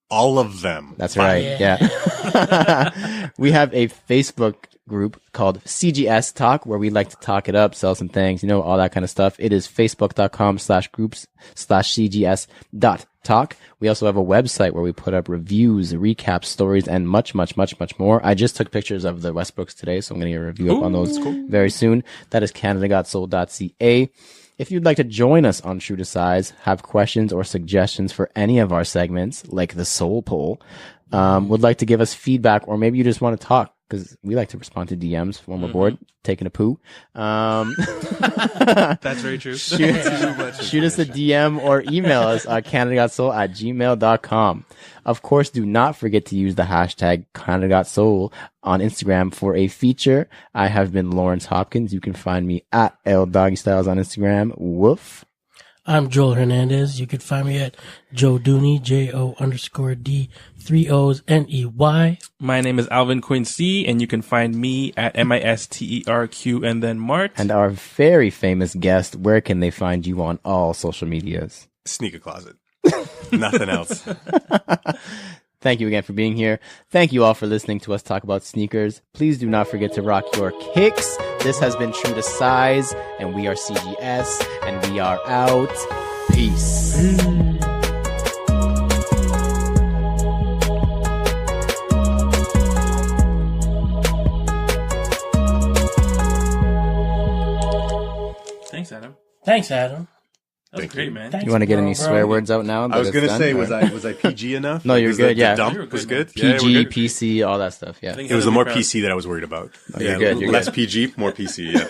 A: All of them.
B: That's right. Yeah. We have a Facebook group called CGS Talk where we like to talk it up, sell some things, all that kind of stuff. It is facebook.com/groups/cgs.talk. We also have a website where we put up reviews, recaps, stories, and much, much, much, much more. I just took pictures of the Westbrooks today, so I'm going to get a review up on those very soon. That is CanadaGotSold.ca. If you'd like to join us on True to Size, have questions or suggestions for any of our segments, like the Soul Poll, would like to give us feedback, or maybe you just want to talk, because we like to respond to DMs when we're bored, taking a poo.
C: That's very true.
B: Shoot us a DM or email us at CanadaGotSoul@gmail.com. Of course, do not forget to use the hashtag CanadaGotSoul on Instagram for a feature. I have been Lawrence Hopkins. You can find me at LDoggyStyles on Instagram. Woof.
D: I'm Joel Hernandez. You can find me at Joe Dooney, JO_D, 3 O's, NEY.
C: My name is Alvin Quincy, and you can find me at MISTERQ and then Mart.
B: And our very famous guest, where can they find you on all social medias?
A: Sneaker closet. Nothing else.
B: Thank you again for being here. Thank you all for listening to us talk about sneakers. Please do not forget to rock your kicks. This has been True to Size, and we are CGS, and we are out. Peace.
C: Thanks, Adam.
D: Thanks, Adam.
C: That was great, man.
D: Thanks,
B: You want to get any
D: bro.
B: swear words out now?
A: I was
B: going
A: gonna
B: to
A: say, was I PG enough?
B: No, you're
A: Was
B: good,
A: the
B: yeah.
A: dump
C: You were good,
A: was
C: man.
A: good. Yeah,
B: PG,
A: we're good.
B: PC, all that stuff. Yeah.
C: I think
A: It was
C: Adam
A: the more
C: will be proud.
A: PC that I was worried about.
B: you're good, you're
A: less
B: good.
A: PG, more PC. Yeah.